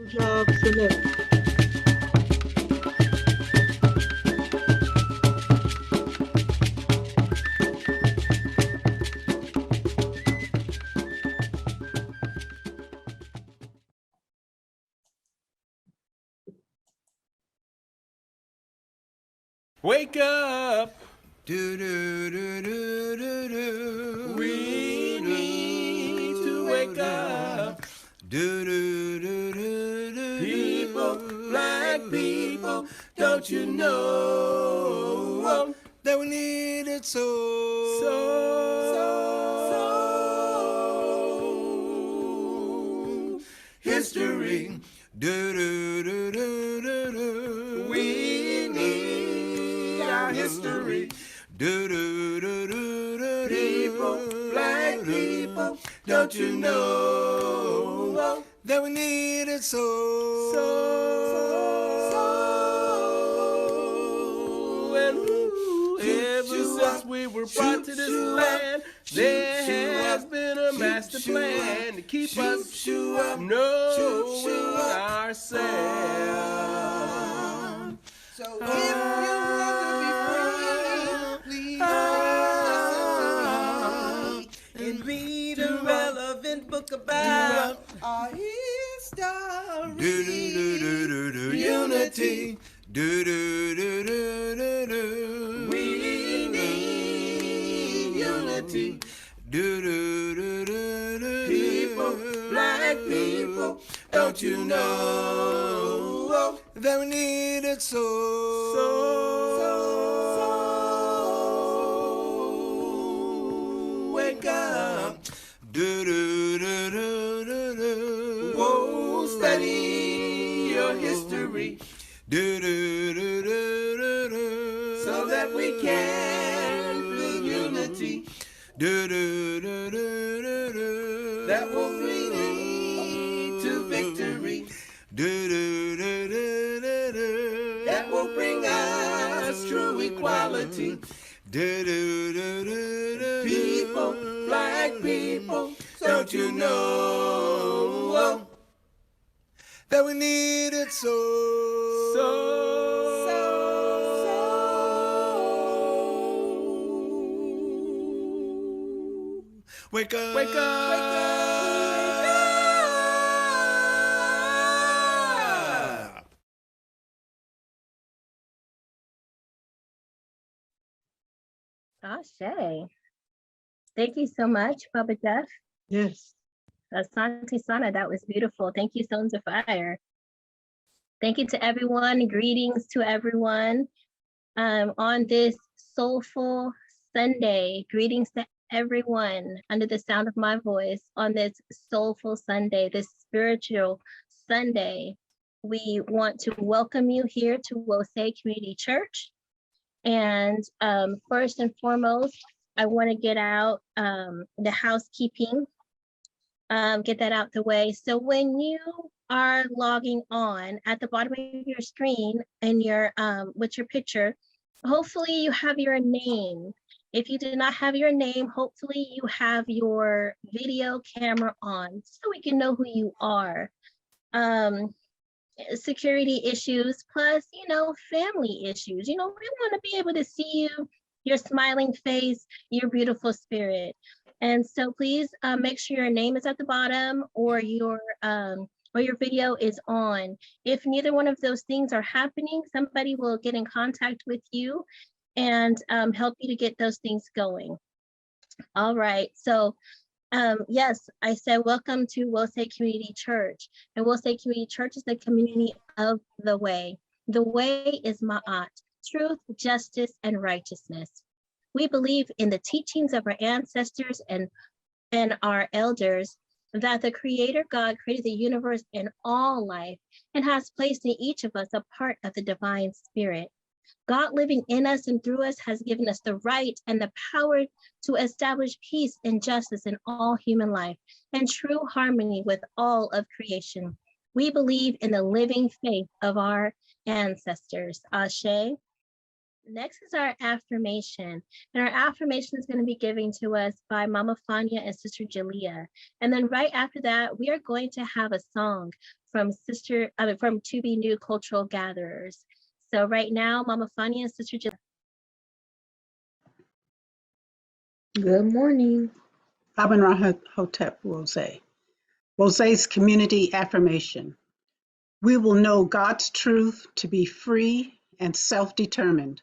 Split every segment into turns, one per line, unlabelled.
Job select.
Wake up!
Do do do do do do.
We need to wake up.
Do do do do do.
People, black people, don't you know
that we need it so?
History.
Do do do do do do.
We need our history.
Do do do do do.
People, black people, don't you know
that we need it so?
And ever since we were brought to this land, there has been a master plan to keep us knowing ourselves.
So if you want to be free, please
And read a relevant book about
our history. Do do do do do do. Unity. Do do do do do do.
We need unity.
Do do do do do.
People, black people, don't you know
that we need it so?
Wake up.
Do do do do do do.
Whoa, study your history
Do do do do do do.
so that we can build unity
Do do do do do do.
that will lead to victory,
Do do do do do do.
that will bring us true equality.
Do do do do do.
People, black people, don't you know
that we need it so? Wake up!
Wake up!
Wake up!
Ashe. Thank you so much, Baba Jeff.
Yes.
Asante Sana, that was beautiful. Thank you, Sons of Fire. Thank you to everyone. Greetings to everyone on this soulful Sunday. Greetings to everyone under the sound of my voice on this soulful Sunday, this spiritual Sunday. We want to welcome you here to Wose Community Church. And first and foremost, I want to get out the housekeeping, get that out the way. So when you are logging on at the bottom of your screen and your with your picture, hopefully you have your name. If you do not have your name, hopefully you have your video camera on so we can know who you are. Security issues, plus, family issues. We want to be able to see you, your smiling face, your beautiful spirit. And so please make sure your name is at the bottom or your video is on. If neither one of those things are happening, somebody will get in contact with you and help you to get those things going. All right, so yes, I said welcome to Wose Community Church. And Wose Community Church is the community of the way. The way is Ma'at, truth, justice, and righteousness. We believe in the teachings of our ancestors and our elders that the Creator God created the universe and all life and has placed in each of us a part of the divine spirit. God living in us and through us has given us the right and the power to establish peace and justice in all human life and true harmony with all of creation. We believe in the living faith of our ancestors. Ashe. Next is our affirmation. And our affirmation is going to be given to us by Mama Fania and Sister Jalea. And then right after that, we are going to have a song from To Be New Cultural Gatherers. So right now, Mama Fania and Sister Jalea.
Good morning.
Abenrahotep Rose. Rose's community affirmation. We will know God's truth to be free and self-determined.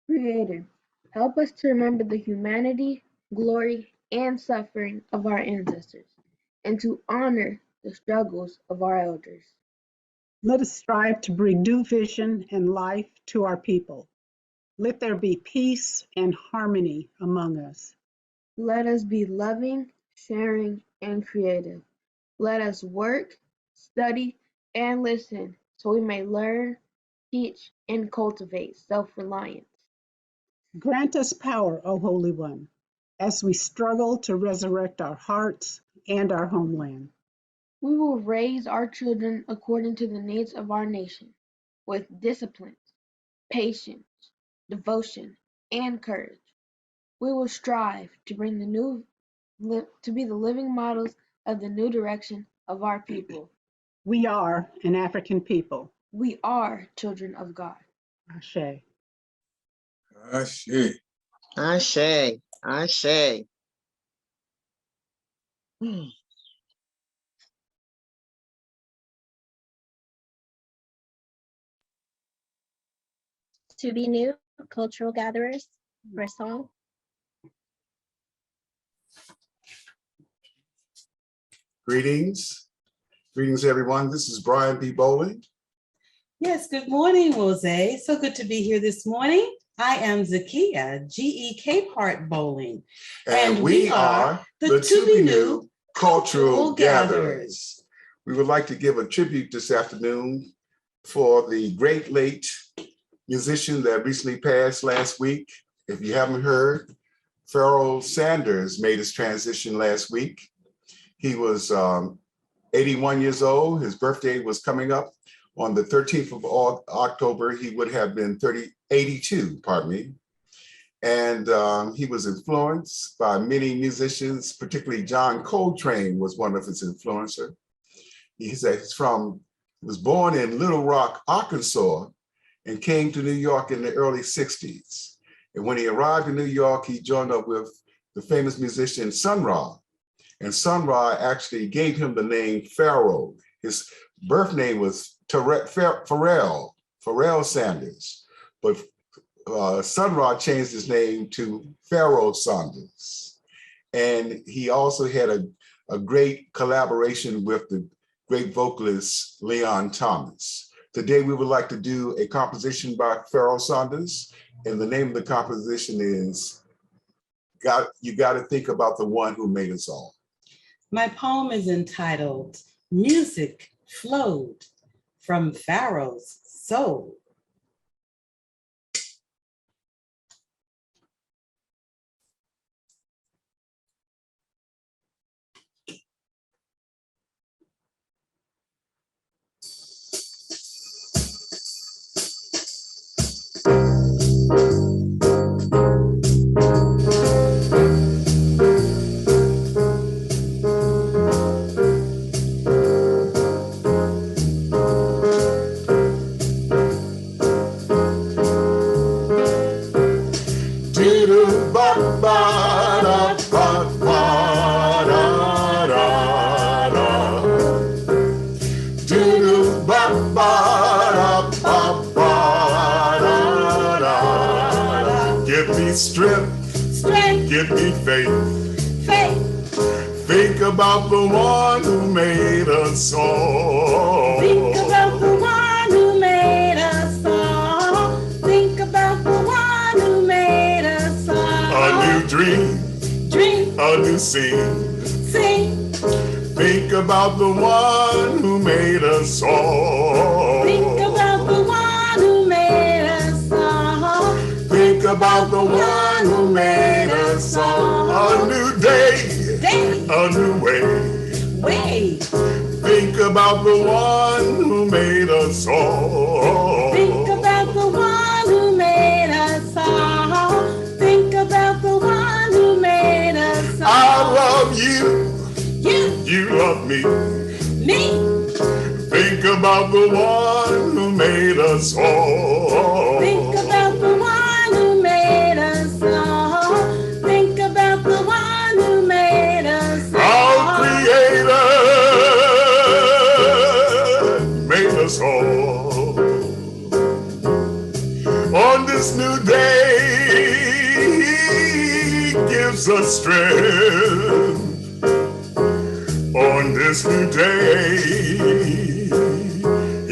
Creator, help us to remember the humanity, glory, and suffering of our ancestors, and to honor the struggles of our elders.
Let us strive to bring new vision and life to our people. Let there be peace and harmony among us.
Let us be loving, sharing, and creative. Let us work, study, and listen so we may learn, teach, and cultivate self-reliance.
Grant us power, O Holy One, as we struggle to resurrect our hearts and our homeland.
We will raise our children according to the needs of our nation, with discipline, patience, devotion, and courage. We will strive to bring to be the living models of the new direction of our people.
We are an African people.
We are children of God.
Ashe.
Ashe.
Ashe. Ashe.
To Be New Cultural Gatherers for a song.
Greetings. Greetings, everyone. This is Brian B. Bowling.
Yes, good morning, Rose. So good to be here this morning. I am Zakia, G.E.K. Part Bowling.
And we are the To Be New Cultural Gatherers. We would like to give a tribute this afternoon for the great late musician that recently passed last week. If you haven't heard, Pharoah Sanders made his transition last week. He was 81 years old. His birthday was coming up on the 13th of October. He would have been 82, pardon me. And he was influenced by many musicians, particularly John Coltrane was one of his influencers. He was born in Little Rock, Arkansas, and came to New York in the early 60s. And when he arrived in New York, he joined up with the famous musician Sun Ra. And Sun Ra actually gave him the name Pharoah. His birth name was Pharrell Sanders. But Sun Ra changed his name to Pharoah Sanders. And he also had a great collaboration with the great vocalist Leon Thomas. Today, we would like to do a composition by Pharoah Sanders. And the name of the composition is You Gotta Think About the One Who Made Us All.
My poem is entitled Music Flowed from Pharaoh's Soul.
Strength, give me faith. Think about the one who made us all.
Think about the one who made us all. Think about the one who made us all.
A new dream, a new scene. Think about the one who made us all.
Think about the one who made us all.
Think about the one who made us all. A new day, a new way. Think about the one who made us all.
Think about the one who made us
about the one who made us all.
Think about the one who made us all. Think about the one who made us all.
Our Creator made us all. On this new day, He gives us strength. On this new day,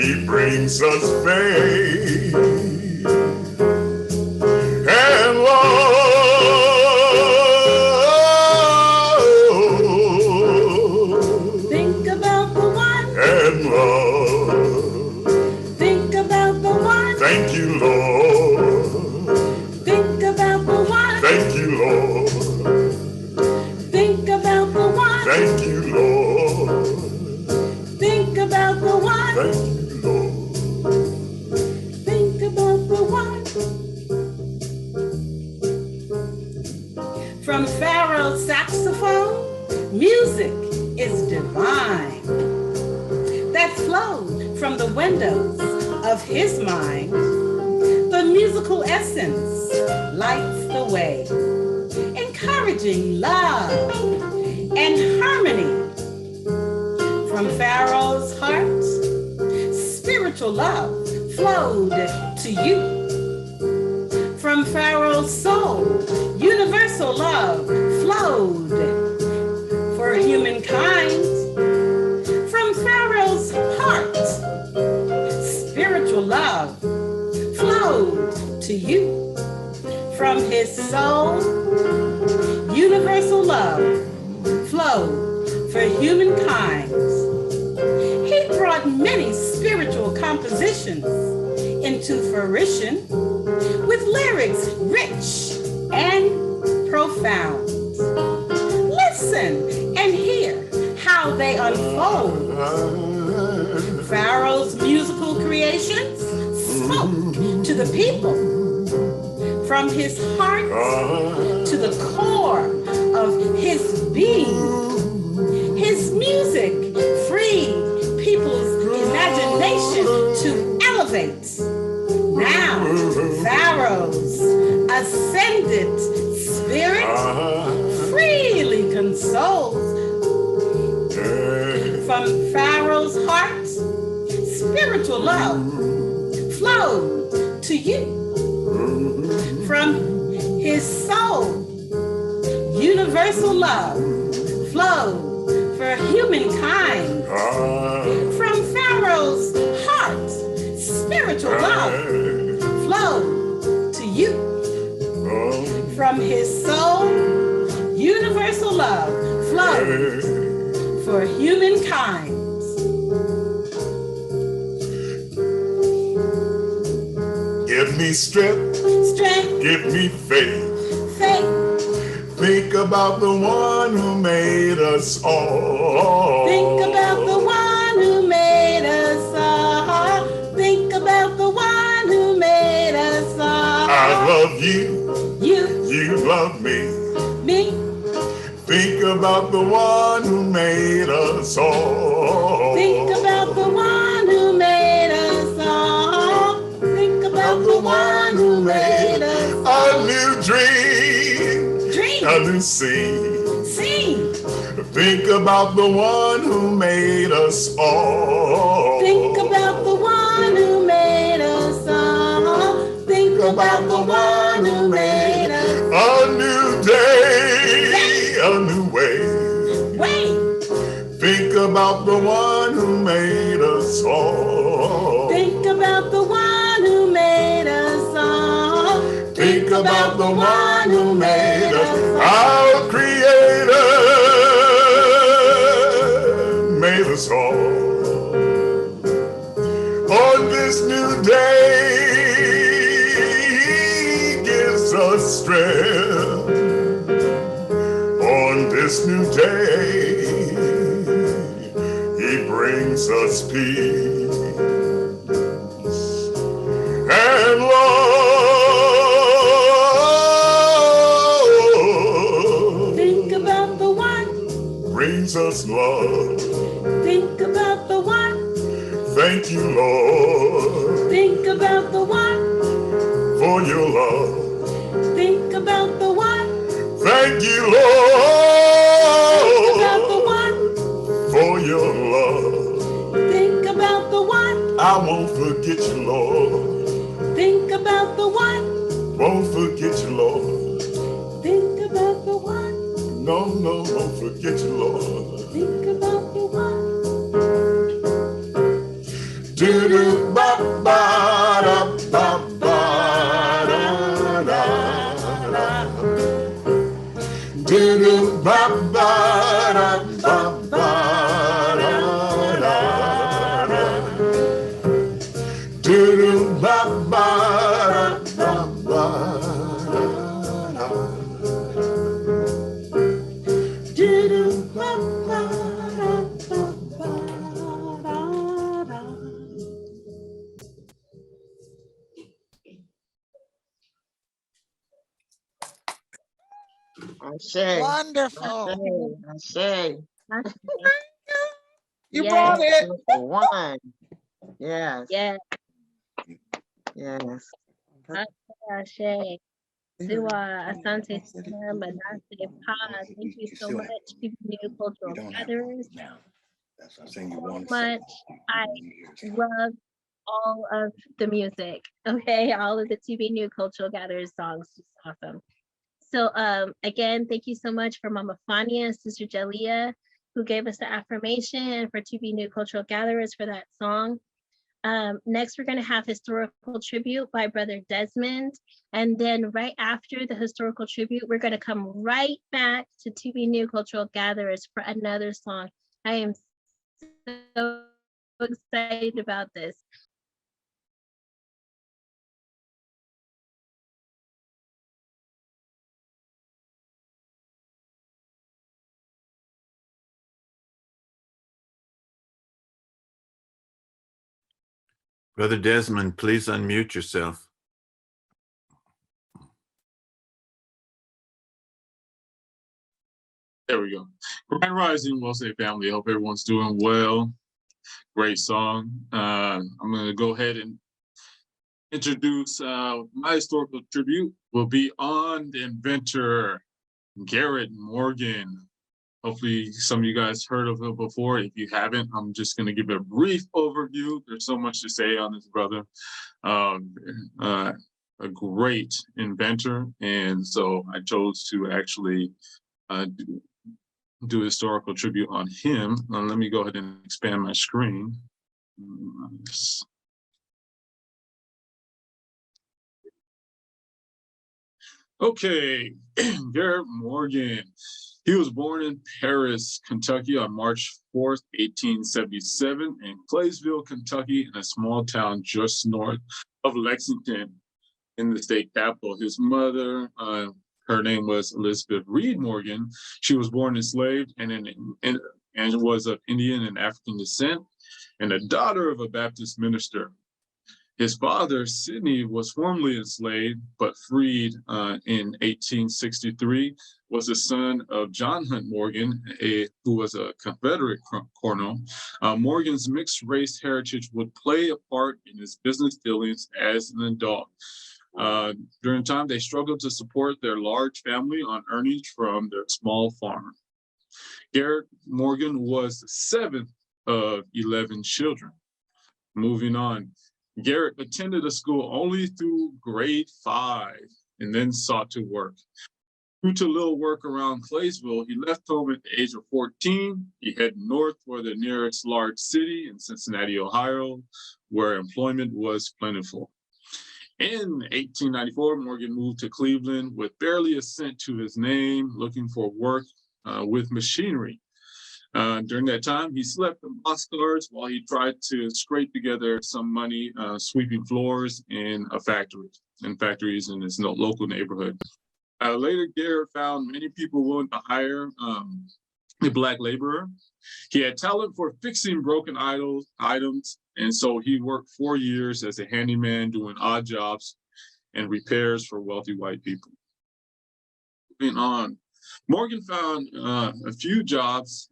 He brings us faith and love.
Think about the one.
And love.
Think about the one.
Thank you, Lord.
Think about the one.
Thank you, Lord.
Think about the one.
Thank you, Lord.
Think about the one.
Thank you, Lord.
Think about the one. From Pharaoh's saxophone, music is divine. That flowed from the windows of his mind. The musical essence lights the way, encouraging love and harmony. From Pharaoh's heart, spiritual love flowed to you. From Pharaoh's soul, universal love flowed for humankind. From Pharaoh's heart, spiritual love flowed to you. From his soul, universal love flowed for humankind. He brought many spiritual compositions into fruition with lyrics rich and profound. Listen and hear how they unfold. Pharaoh's musical creations spoke to the people from his heart to the core of his being. His music freed people's imagination to elevate. Now, Pharaoh's ascended spirit freely consoles. From Pharaoh's heart, spiritual love flowed to you. From his soul, universal love flowed for humankind. From Pharaoh's heart, spiritual love flowed to you. From his soul, universal love flowed for humankind.
Give me strength,
Strength,
give me faith.
faith,
Think about the one who made us all.
think about the one who made us all. Think about the one who made us all.
I love you,
You,
you love me.
me,
Think about the one who made us all.
think about the one who made us all. Think about the one who made us all.
A new dream,
Dream,
a new scene.
sing,
Think about the one who made us all.
think about the one who made us all. Think about the one who made us
A new day, a new way.
Wait,
Think about the one who made us all.
think about the one who made us all.
Think about the one who made us. Our Creator made us all. On this new day, He gives us strength. On this new day, He brings us peace and love.
Think about the one,
Brings us love.
think about the one,
Thank you, Lord.
Think about the one.
For your love.
Think about the one.
Thank you, Lord.
Think about the one.
For your love.
Think about the one.
I won't forget you, Lord.
Think about the one.
Won't forget you, Lord.
Think about the one.
No, no, won't forget you, Lord.
Think about the one.
Do do ba ba da ba ba da da da. Do do ba ba da ba ba da da da. Do do ba ba da ba ba da da. Do do ba ba da ba ba da da.
Ashe.
Wonderful.
Ashe.
You
Yes.
brought it.
Beautiful one. Yes.
Yes.
Yes.
Ashe. Siwa, Asante, Sana, Manase, Pa, thank you so much. People New Cultural Gatherers. So much. I love all of the music. Okay, all of the To Be New Cultural Gatherers songs. Just awesome. So again, thank you so much for Mama Fania and Sister Jalea, who gave us the affirmation, and for To Be New Cultural Gatherers for that song. Next, we're going to have historical tribute by Brother Desmond. And then right after the historical tribute, we're going to come right back to Be New Cultural Gatherers for another song. I am so excited about this.
Brother Desmond, please unmute yourself.
There we go. Grand Rising, Well Say family. Hope everyone's doing well. Great song. I'm going to go ahead and introduce my historical tribute. Will be on the inventor, Garrett Morgan. Hopefully some of you guys heard of him before. If you haven't, I'm just going to give a brief overview. There's so much to say on this brother. A great inventor. And so I chose to actually do a historical tribute on him. Let me go ahead and expand my screen. Okay, Garrett Morgan. He was born in Paris, Kentucky on March 4th, 1877, in Claysville, Kentucky, in a small town just north of Lexington in the state capital. His mother, her name was Elizabeth Reed Morgan. She was born enslaved and was of Indian and African descent, and a daughter of a Baptist minister. His father, Sidney, was formerly enslaved but freed in 1863, was the son of John Hunt Morgan, who was a Confederate colonel. Morgan's mixed-race heritage would play a part in his business dealings as an adult. During the time, they struggled to support their large family on earnings from their small farm. Garrett Morgan was the seventh of 11 children. Moving on. Garrett attended a school only through grade 5 and then sought to work. Due to little work around Claysville, he left home at the age of 14. He headed north for the nearest large city in Cincinnati, Ohio, where employment was plentiful. In 1894, Morgan moved to Cleveland with barely a cent to his name, looking for work with machinery. During that time, he slept in boxcars while he tried to scrape together some money sweeping floors in factories in his local neighborhood. Later, Garrett found many people willing to hire a Black laborer. He had talent for fixing broken items, and so he worked 4 years as a handyman doing odd jobs and repairs for wealthy white people. Moving on. Morgan found a few jobs,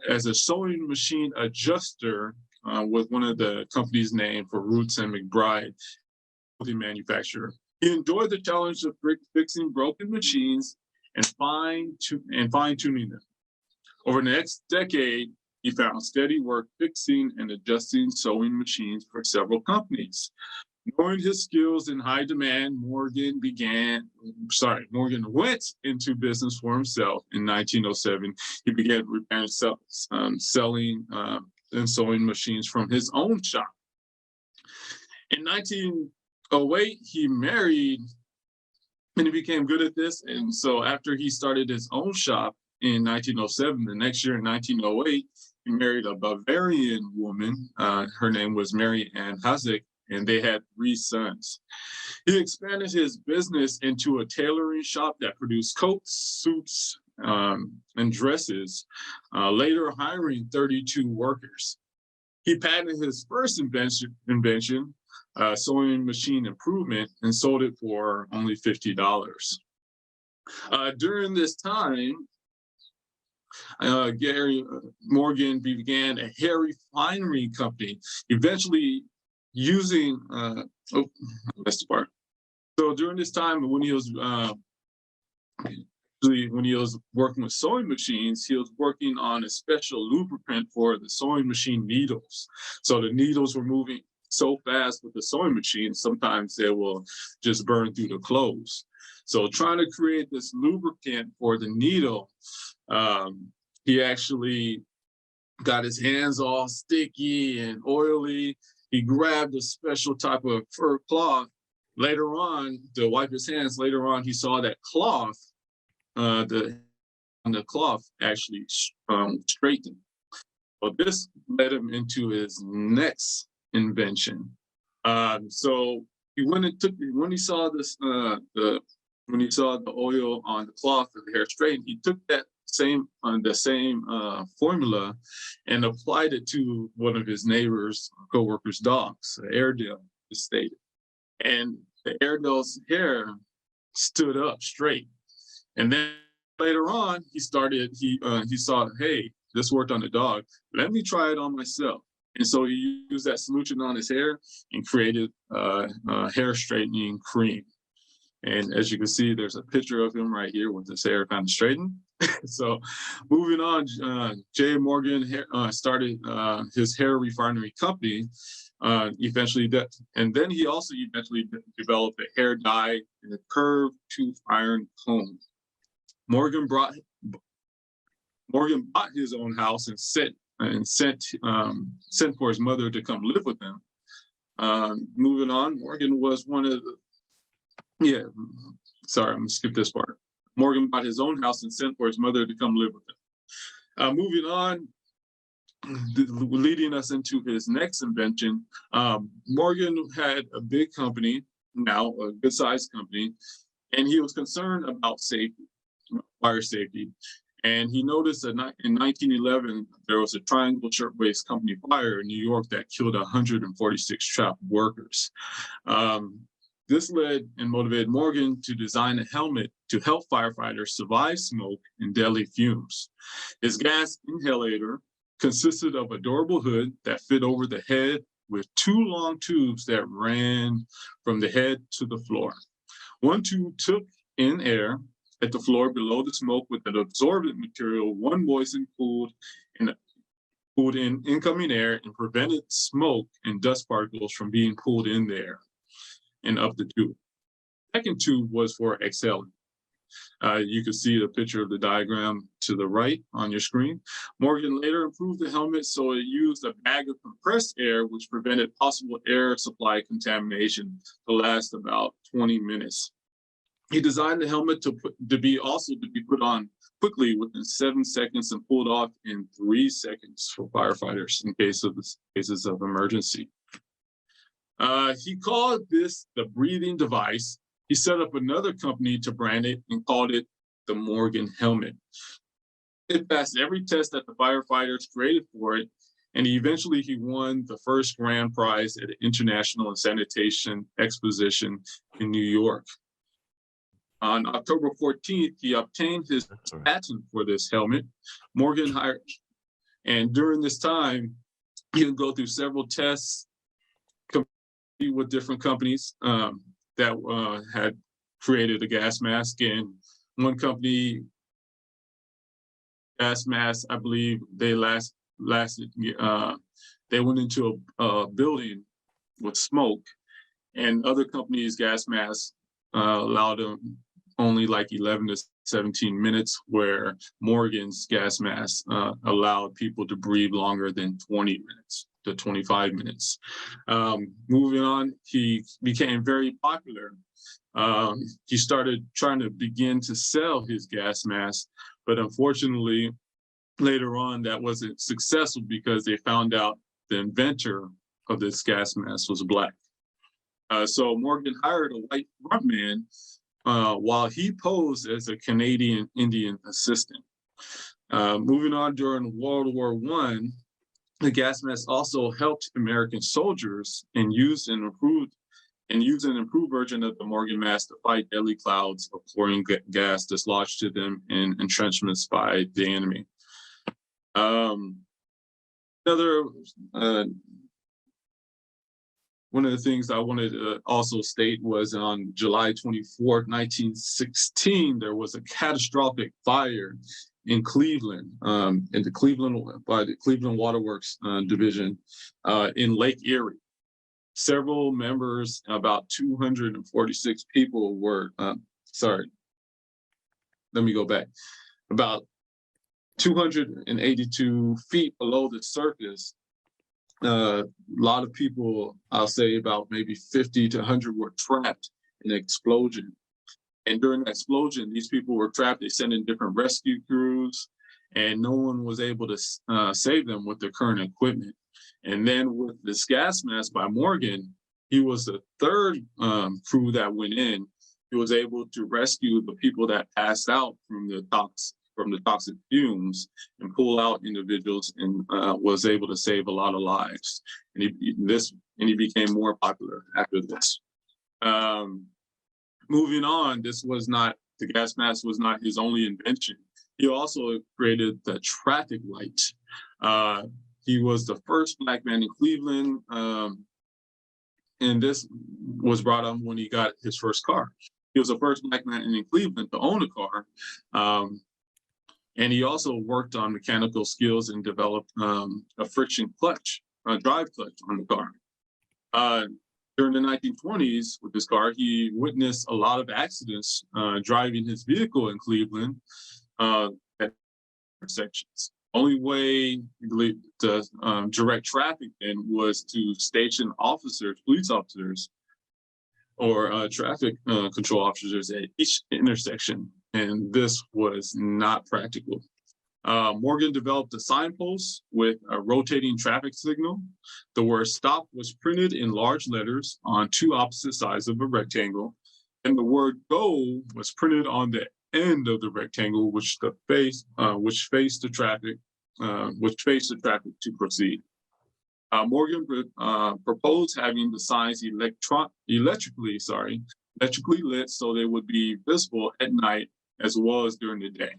as a sewing machine adjuster with one of the company's name for Roots and McBride, clothing manufacturer. He enjoyed the challenge of fixing broken machines and fine-tuning them. Over the next decade, he found steady work fixing and adjusting sewing machines for several companies. Knowing his skills in high demand, Morgan went into business for himself in 1907. He began selling and sewing machines from his own shop. In 1908, he married and he became good at this. And so after he started his own shop in 1907, the next year in 1908, he married a Bavarian woman. Her name was Mary Ann Hasek, and they had 3 sons. He expanded his business into a tailoring shop that produced coats, suits, and dresses, later hiring 32 workers. He patented his first invention, sewing machine improvement, and sold it for only $50. During this time, Morgan began a hair refinery company, eventually using, that's the part. So during this time, when he was working with sewing machines, he was working on a special lubricant for the sewing machine needles. So the needles were moving so fast with the sewing machine, sometimes they will just burn through the clothes. So trying to create this lubricant for the needle, he actually got his hands all sticky and oily. He grabbed a special type of fur cloth. Later on, to wipe his hands, later on, he saw that cloth, the cloth actually straightened. Well, this led him into his next invention. So he went and took, when he saw this, when he saw the oil on the cloth of the hair straightened, he took that same formula and applied it to one of his neighbor's co-workers' dogs, Airedale stated. And the Airedale's hair stood up straight. And then later on, he saw, hey, this worked on the dog. Let me try it on myself. And so he used that solution on his hair and created hair straightening cream. And as you can see, there's a picture of him right here with his hair kind of straightened. So moving on, J. Morgan started his hair refinery company eventually, and then he also eventually developed a hair dye and a curved tooth iron comb. Morgan bought his own house and sent for his mother to come live with him. Moving on, Morgan was one of the, I'm gonna skip this part. Morgan bought his own house and sent for his mother to come live with him. Moving on, leading us into his next invention, Morgan had a big company, now a good-sized company, and he was concerned about safety, fire safety. And he noticed that in 1911, there was a Triangle Shirtwaist Company fire in New York that killed 146 trapped workers. This led and motivated Morgan to design a helmet to help firefighters survive smoke and deadly fumes. His gas inhalator consisted of a durable hood that fit over the head with 2 long tubes that ran from the head to the floor. One tube took in air at the floor below the smoke with an absorbent material. One moistened, cooled in incoming air and prevented smoke and dust particles from being pulled in there and up the tube. Second tube was for exhaling. You can see the picture of the diagram to the right on your screen. Morgan later improved the helmet so it used a bag of compressed air, which prevented possible air supply contamination to last about 20 minutes. He designed the helmet to be put on quickly within 7 seconds and pulled off in 3 seconds for firefighters in cases of emergency. He called this the breathing device. He set up another company to brand it and called it the Morgan helmet. It passed every test that the firefighters created for it, and eventually he won the first grand prize at the International Sanitation Exposition in New York. On October 14th, he obtained his patent for this helmet. Morgan hired, and during this time, He would go through several tests, compete with different companies that had created a gas mask. And one company, gas mask, I believe they lasted. They went into a building with smoke, and other companies' gas masks allowed them only like 11 to 17 minutes, where Morgan's gas mask allowed people to breathe longer than 20 minutes to 25 minutes. Moving on, he became very popular. He started trying to begin to sell his gas mask, but unfortunately, later on, that wasn't successful because they found out the inventor of this gas mask was Black. So Morgan hired a white frontman while he posed as a Canadian Indian assistant. Moving on, during World War I, the gas mask also helped American soldiers and used an improved version of the Morgan mask to fight deadly clouds of chlorine gas dislodged to them in entrenchments by the enemy. One of the things I wanted to also state was on July 24th, 1916, there was a catastrophic fire in Cleveland, by the Cleveland Waterworks Division in Lake Erie. Several members, about 246 people were, about 282 feet below the surface. A lot of people, I'll say about maybe 50 to 100 were trapped in the explosion. And during the explosion, these people were trapped. They sent in different rescue crews, and no one was able to save them with their current equipment. And then with this gas mask by Morgan, he was the third crew that went in. He was able to rescue the people that passed out from the toxic fumes and pull out individuals, and was able to save a lot of lives. And he became more popular after this. Moving on, the gas mask was not his only invention. He also created the traffic light. He was the first Black man in Cleveland, and this was brought up when he got his first car. He was the first Black man in Cleveland to own a car. And he also worked on mechanical skills and developed a friction clutch, a drive clutch on the car. During the 1920s with his car, he witnessed a lot of accidents driving his vehicle in Cleveland at intersections. Only way to direct traffic then was to station officers, police officers, or traffic control officers at each intersection. And this was not practical. Morgan developed a signpost with a rotating traffic signal. The word stop was printed in large letters on two opposite sides of a rectangle. And the word go was printed on the end of the rectangle, which faced the traffic to proceed. Morgan proposed having the signs electrically lit so they would be visible at night as well as during the day.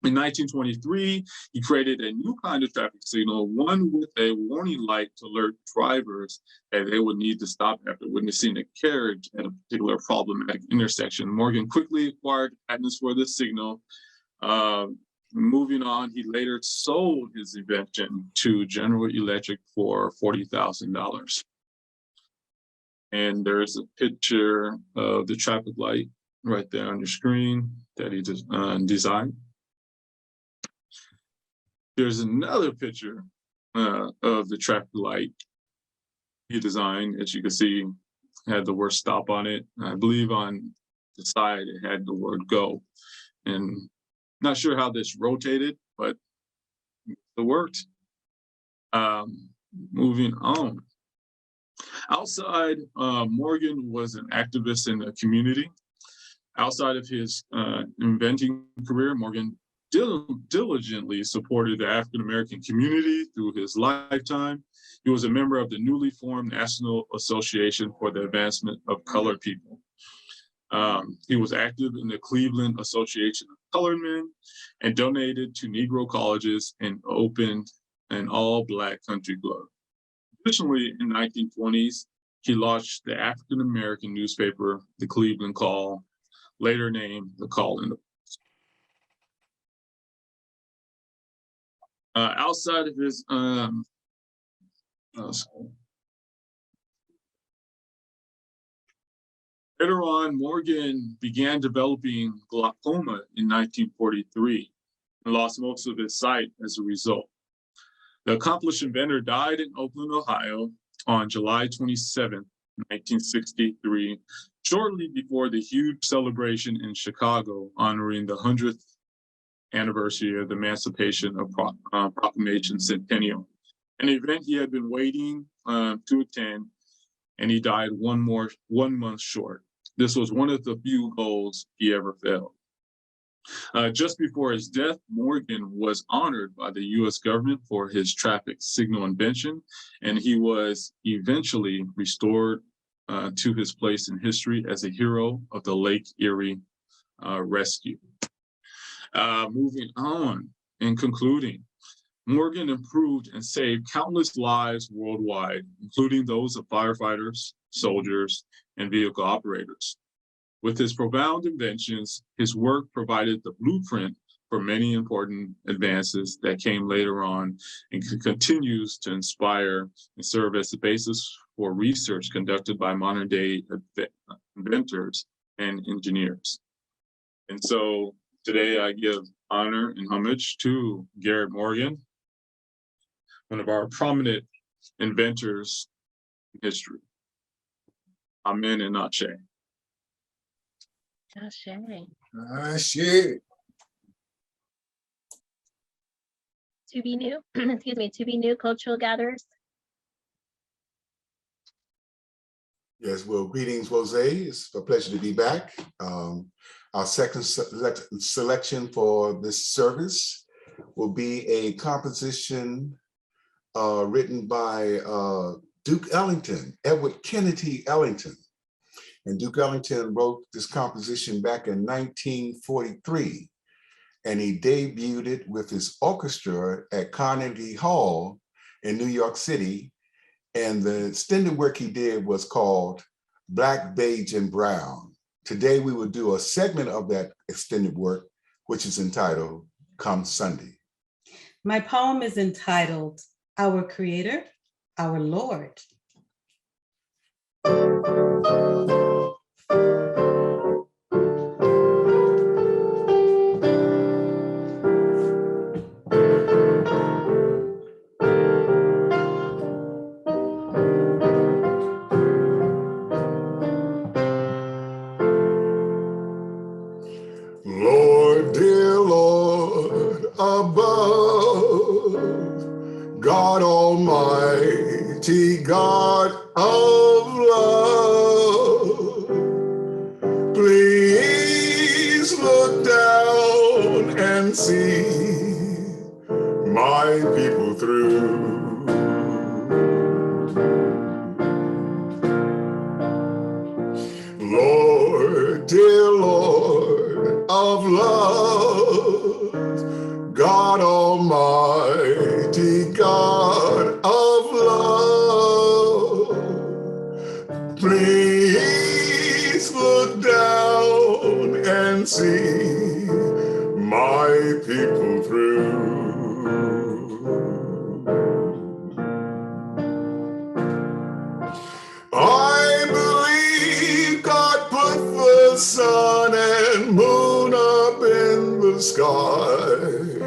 In 1923, he created a new kind of traffic signal, one with a warning light to alert drivers that they would need to stop after witnessing a carriage at a particular problematic intersection. Morgan quickly acquired patents for this signal. Moving on, he later sold his invention to General Electric for $40,000. And there's a picture of the traffic light right there on your screen that he designed. There's another picture of the traffic light he designed. As you can see, had the word stop on it. I believe on the side it had the word go. And not sure how this rotated, but it worked. Moving on. Outside, Morgan was an activist in the community. Outside of his inventing career, Morgan diligently supported the African-American community through his lifetime. He was a member of the newly formed National Association for the Advancement of Colored People. He was active in the Cleveland Association of Colored Men and donated to Negro colleges and opened an all-Black country club. Additionally, in the 1920s, he launched the African-American newspaper, the Cleveland Call, later named the Call-In. Outside of his later on, Morgan began developing glaucoma in 1943 and lost most of his sight as a result. The accomplished inventor died in Oakland, Ohio on July 27, 1963, shortly before the huge celebration in Chicago honoring the 100th anniversary of the Emancipation of Proclamation Centennial, an event he had been waiting to attend, and he died 1 month short. This was one of the few goals he ever failed. Just before his death, Morgan was honored by the U.S. government for his traffic signal invention, and he was eventually restored to his place in history as a hero of the Lake Erie rescue. Moving on and concluding, Morgan improved and saved countless lives worldwide, including those of firefighters, soldiers, and vehicle operators. With his profound inventions, his work provided the blueprint for many important advances that came later on and continues to inspire and serve as the basis for research conducted by modern day inventors and engineers. And so today I give honor and homage to Garrett Morgan, one of our prominent inventors in history. Amen and Ashe.
Shit.
To be new, excuse me, to be new cultural gatherers.
Yes, well, greetings, Jose. It's a pleasure to be back. Our second selection for this service will be a composition written by Duke Ellington, Edward Kennedy Ellington. And Duke Ellington wrote this composition back in 1943, and he debuted it with his orchestra at Carnegie Hall in New York City. And the extended work he did was called Black, Beige, and Brown. Today, we will do a segment of that extended work, which is entitled Come Sunday.
My poem is entitled Our Creator, Our Lord.
Lord, dear Lord, above, God Almighty, God of love, please look down and see my people through. Lord, dear Lord of love, God Almighty, God of love, please look down and see my people through. I believe God put the sun and moon up in the sky.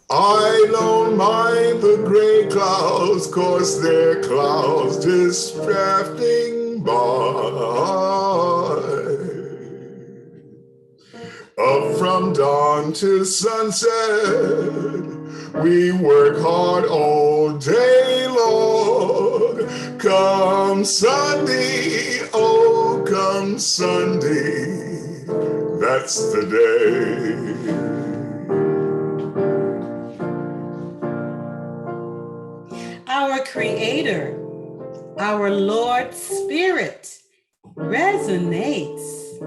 I don't mind the gray clouds, 'cause they're clouds just drifting by. Up from dawn to sunset, we work hard all day long. Come Sunday, oh come Sunday, that's the day.
Our Creator, our Lord Spirit resonates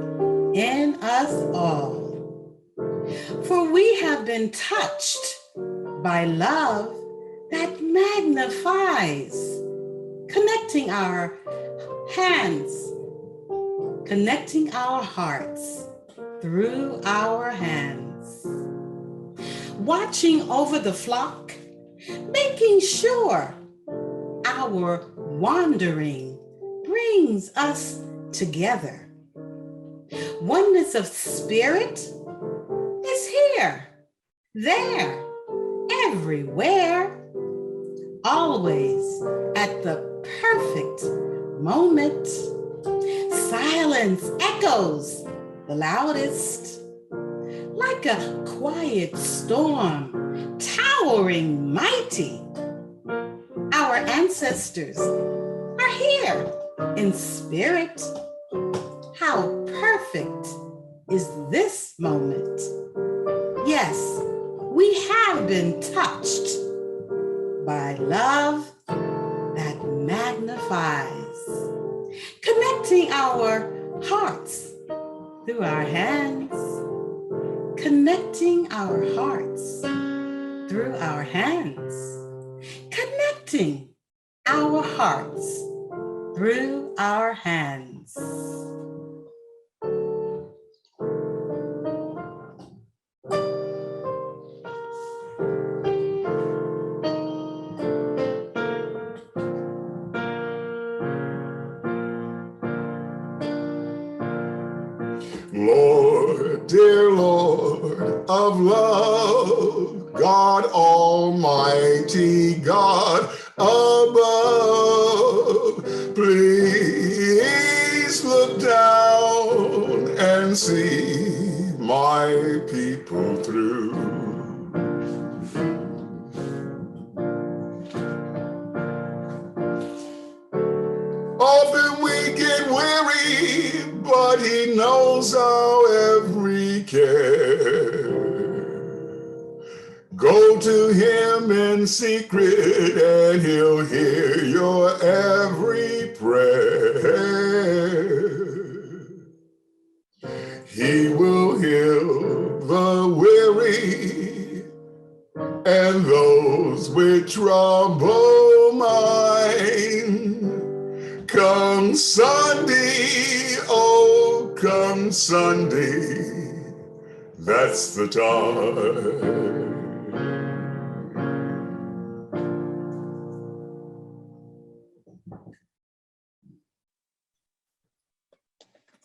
in us all. For we have been touched by love that magnifies, connecting our hands, connecting our hearts through our hands, watching over the flock, making sure our wandering brings us together. Oneness of spirit is here, there, everywhere, always at the perfect moment. Silence echoes the loudest, like a quiet storm, towering mighty. Our ancestors are here in spirit. How perfect is this moment? Yes, we have been touched by love that magnifies, connecting our hearts through our hands, connecting our hearts through our hands, connecting our hearts through our hands.
Lord, dear Lord of love, God Almighty, God above, please look down and see my people through. Often we get weary, but he knows our every care. Go to him in secret and he'll hear your every prayer. He will heal the weary and those with troubled mind. Come Sunday, oh, come Sunday, that's the time.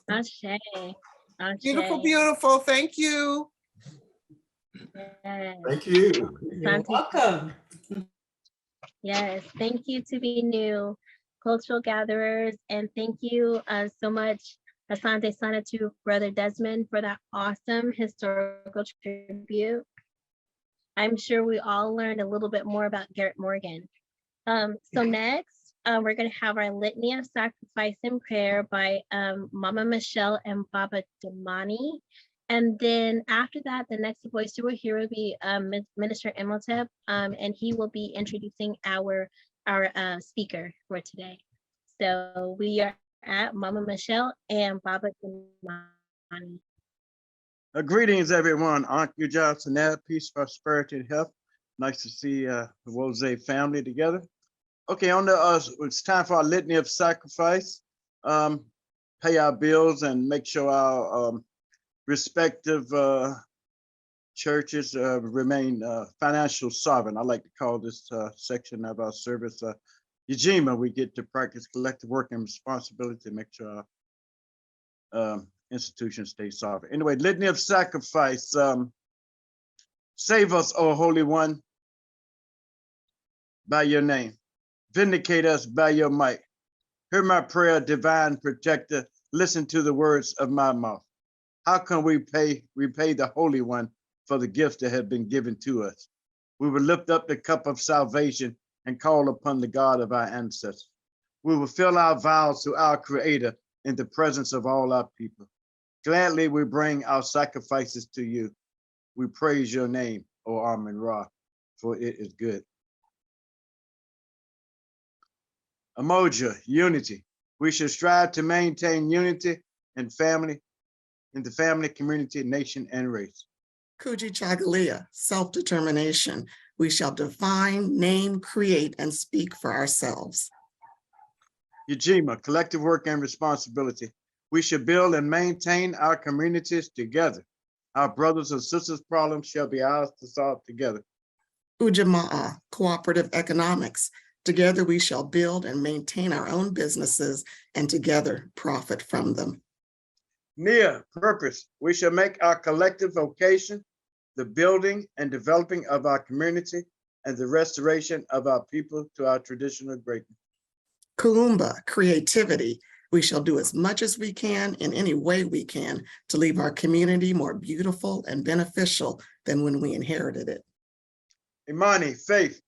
Ashe. Ashe.
Beautiful, beautiful. Thank you.
Yes.
Thank you.
You're welcome.
Yes, thank you to Be New Cultural Gatherers, and thank you so much, Asante Sana, to Brother Desmond for that awesome historical tribute. I'm sure we all learned a little bit more about Garrett Morgan. So next, we're going to have our Litany of Sacrifice and Prayer by Mama Michelle and Baba Damani. And then after that, the next voice you will hear will be Minister Imhotep, and he will be introducing our speaker for today. So we are at Mama Michelle and Baba Damani.
Greetings, everyone. Aunt Uja Sanel, peace, prosperity, and health. Nice to see the Wose family together. Okay, on the it's time for our litany of sacrifice. Pay our bills and make sure our respective churches remain financial sovereign. I like to call this section of our service Ujima. We get to practice collective work and responsibility to make sure our institutions stay sovereign. Anyway, litany of sacrifice. Save us, O Holy One, by your name. Vindicate us by your might. Hear my prayer, divine protector. Listen to the words of my mouth. How can we repay the Holy One for the gifts that have been given to us? We will lift up the cup of salvation and call upon the God of our ancestors. We will fill our vows to our Creator in the presence of all our people. Gladly we bring our sacrifices to you. We praise your name, O Amen Ra, for it is good. Umoja, unity. We should strive to maintain unity in family, in the family, community, nation, and race.
Kuji Chagalia, self-determination. we shall define, name, create, and speak for ourselves.
Ujima, collective work and responsibility. We should build and maintain our communities together. Our brothers and sisters' problems shall be ours to solve together.
Ujamaa, cooperative economics. Together we shall build and maintain our own businesses and together profit from them.
Nia, purpose. We shall make our collective vocation the building and developing of our community and the restoration of our people to our traditional greatness.
Kuumba, creativity. We shall do as much as we can in any way we can to leave our community more beautiful and beneficial than when we inherited it.
Imani, faith.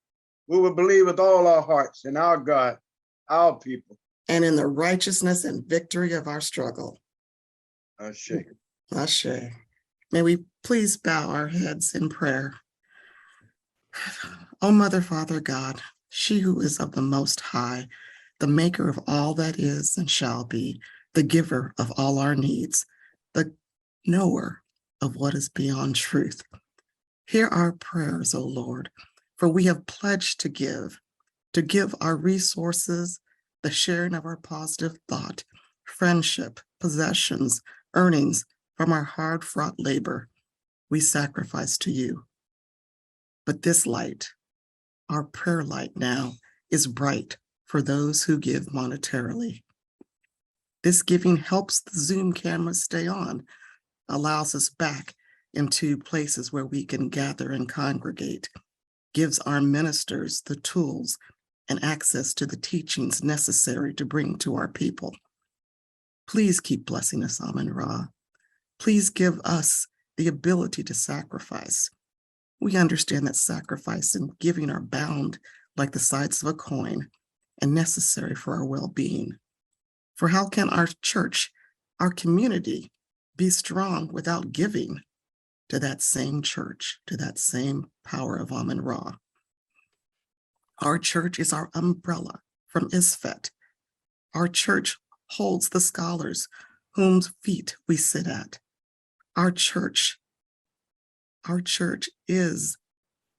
We will believe with all our hearts in our God, our people.
And in the righteousness and victory of our struggle.
Ashe.
Ashe. May we please bow our heads in prayer. O Mother, Father, God, she who is of the Most High, the maker of all that is and shall be, the giver of all our needs, the knower of what is beyond truth. Hear our prayers, O Lord, for we have pledged to give our resources, the sharing of our positive thought, friendship, possessions, earnings from our hard-fought labor. We sacrifice to you. But this light, our prayer light now, is bright for those who give monetarily. This giving helps the Zoom cameras stay on, allows us back into places where we can gather and congregate, gives our ministers the tools and access to the teachings necessary to bring to our people. Please keep blessing us, Amen-Ra. Please give us the ability to sacrifice. We understand that sacrifice and giving are bound like the sides of a coin and necessary for our well-being. For how can our church, our community, be strong without giving to that same church, to that same power of Amen-Ra? Our church is our umbrella from Isfet. Our church holds the scholars whose feet we sit at. Our church is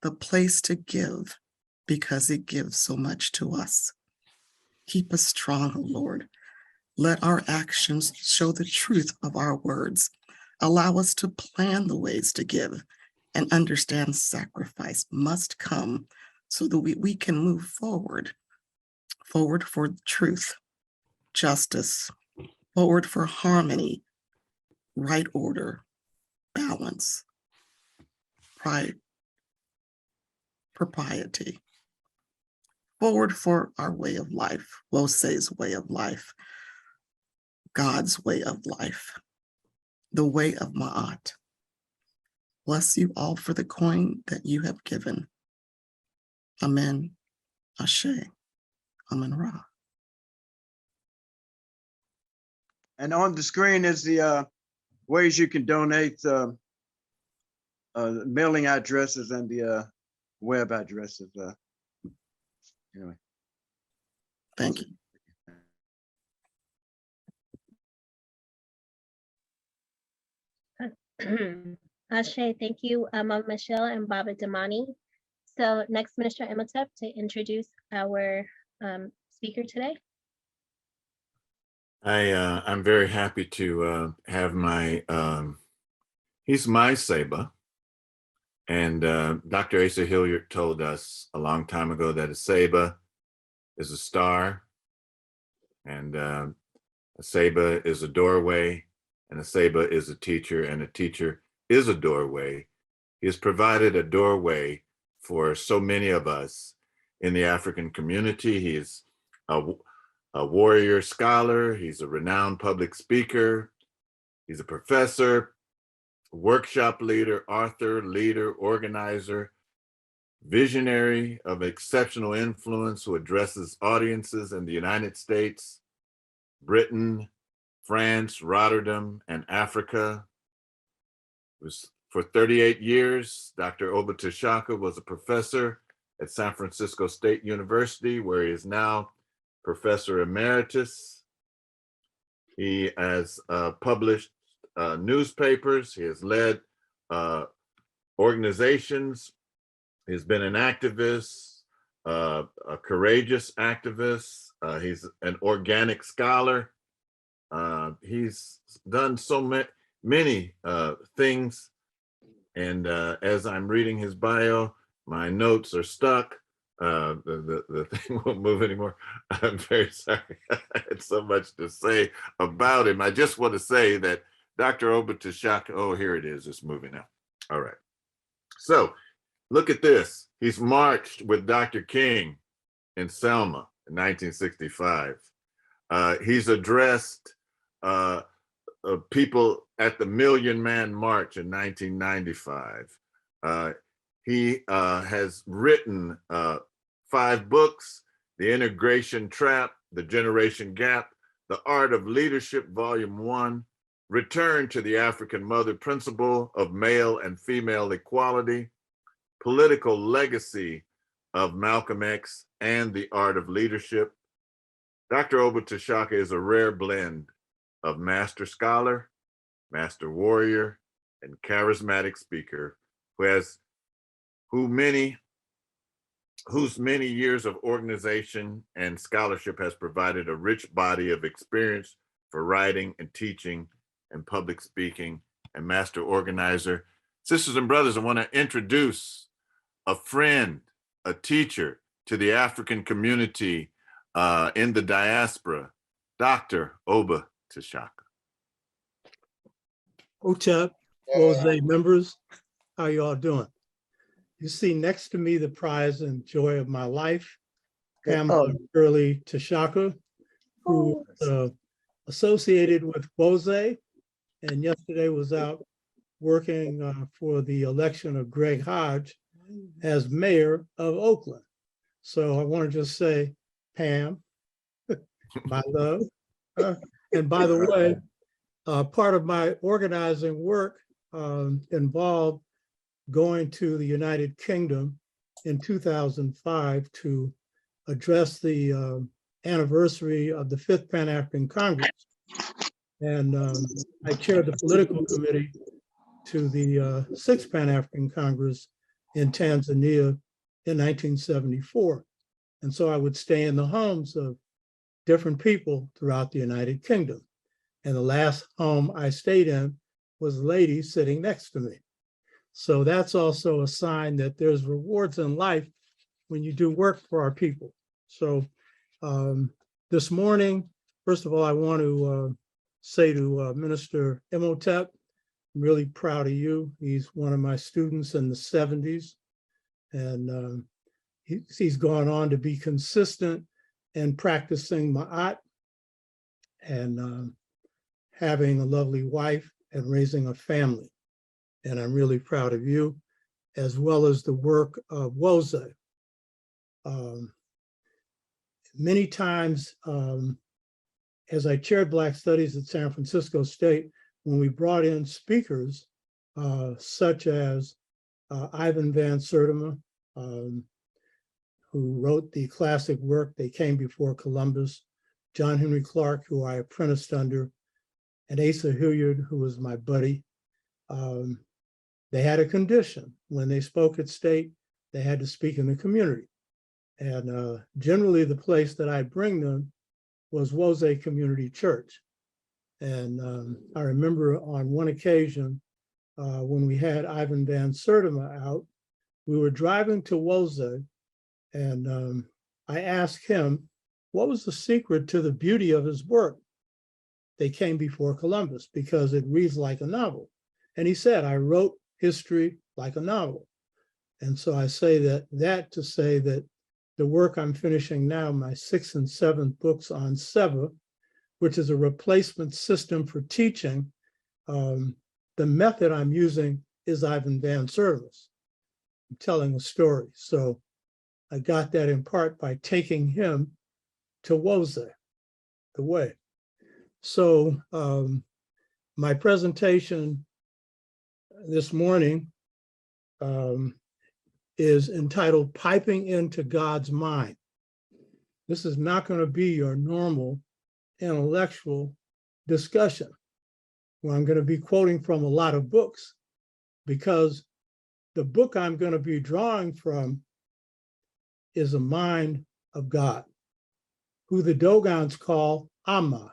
the place to give because it gives so much to us. Keep us strong, O Lord. Let our actions show the truth of our words. Allow us to plan the ways to give and understand sacrifice must come so that we can move forward for truth, justice, forward for harmony, right order, balance, pride, propriety. Forward for our way of life, Wose's way of life, God's way of life, the way of Ma'at. Bless you all for the coin that you have given. Amen. Ashe. Amen-Ra.
And on the screen is the ways you can donate, mailing addresses and the web addresses. Anyway.
Thank
you. Ashe, thank you, Mama Michelle and Baba Damani. So next, Minister Imhotep to introduce our speaker today.
I'm very happy to have he's my Saba. And Dr. Asa Hilliard told us a long time ago that a Saba is a star, and a Saba is a doorway, and a Saba is a teacher, and a teacher is a doorway. He has provided a doorway for so many of us in the African community. He is a warrior scholar. He's a renowned public speaker. He's a professor, workshop leader, author, leader, organizer, visionary of exceptional influence who addresses audiences in the United States, Britain, France, Rotterdam, and Africa. For 38 years, Dr. Obata Shaka was a professor at San Francisco State University, where he is now Professor Emeritus. He has published newspapers. He has led organizations He's been an activist, a courageous activist. He's an organic scholar. He's done so many things. And as I'm reading his bio, my notes are stuck. The thing won't move anymore. I'm very sorry. I had so much to say about him. I just want to say that Dr. Oba Tashaka, oh, here it is. It's moving now. All right. So look at this. He's marched with Dr. King in Selma in 1965. He's addressed people at the Million Man March in 1995. He has written 5 books: The Integration Trap, The Generation Gap, The Art of Leadership, Volume 1, Return to the African Mother Principle of Male and Female Equality, Political Legacy of Malcolm X, and The Art of Leadership. Dr. Oba Tashaka is a rare blend of master scholar, master warrior, and charismatic speaker whose many years of organization and scholarship has provided a rich body of experience for writing and teaching and public speaking, and master organizer. Sisters and brothers, I want to introduce a friend, a teacher to the African community in the diaspora, Dr. Oba Tashaka.
OTEP, Rose members, how you all doing? You see next to me the prize and joy of my life, Pamela Shirley Tashaka, who is associated with Bose, and yesterday was out working for the election of Greg Hodge as mayor of Oakland. So I want to just say, Pam, my love. And by the way, part of my organizing work involved going to the United Kingdom in 2005 to address the anniversary of the 5th Pan-African Congress. And I chaired the political committee to the 6th Pan-African Congress in Tanzania in 1974. And so I would stay in the homes of different people throughout the United Kingdom. And the last home I stayed in was a lady sitting next to me. So that's also a sign that there's rewards in life when you do work for our people. So this morning, first of all, I want to say to Minister Imhotep, I'm really proud of you. He's one of my students in the 70s, and he's gone on to be consistent in practicing Ma'at and having a lovely wife and raising a family. And I'm really proud of you, as well as the work of Wose. Many times, as I chaired Black Studies at San Francisco State, when we brought in speakers such as Ivan Van Sertima, who wrote the classic work, They Came Before Columbus, John Henry Clark, who I apprenticed under, and Asa Hilliard, who was my buddy. They had a condition. When they spoke at state, they had to speak in the community. And generally the place that I'd bring them was Wose Community Church. And I remember on one occasion when we had Ivan Van Sertima out, we were driving to Wose, and I asked him, what was the secret to the beauty of his work? They Came Before Columbus, because it reads like a novel. And he said, I wrote history like a novel. And so I say that to say that the work I'm finishing now, my 6th and 7th books on SEVA, which is a replacement system for teaching, the method I'm using is Ivan Van Sertima's. I'm telling a story. So I got that in part by taking him to Wose, the way. So my presentation this morning is entitled Piping into God's Mind. This is not going to be your normal intellectual discussion, where I'm going to be quoting from a lot of books, because the book I'm going to be drawing from is a mind of God, who the Dogons call Amma,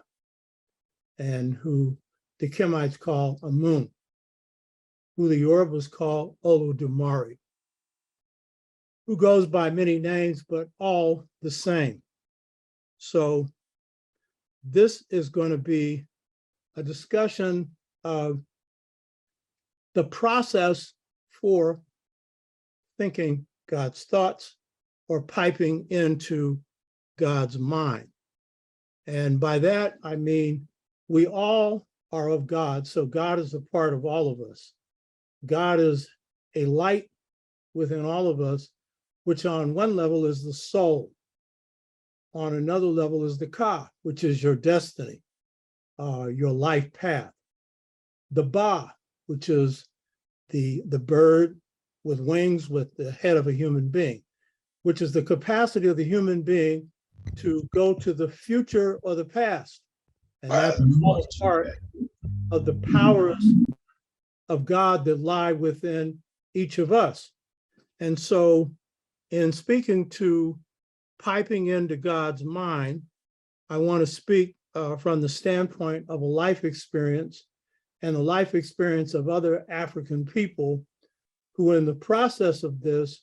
and who the Kemites call Amun, who the Yorubas call Olodumare, who goes by many names, but all the same. So this is going to be a discussion of the process for thinking God's thoughts or piping into God's mind. And by that, I mean, we all are of God. So God is a part of all of us. God is a light within all of us, which on one level is the soul. On another level is the Ka, which is your destiny, your life path. The Ba, which is the bird with wings with the head of a human being, which is the capacity of the human being to go to the future or the past. And that's all part of the powers of God that lie within each of us. And so in speaking to piping into God's mind, I want to speak from the standpoint of a life experience and the life experience of other African people who in the process of this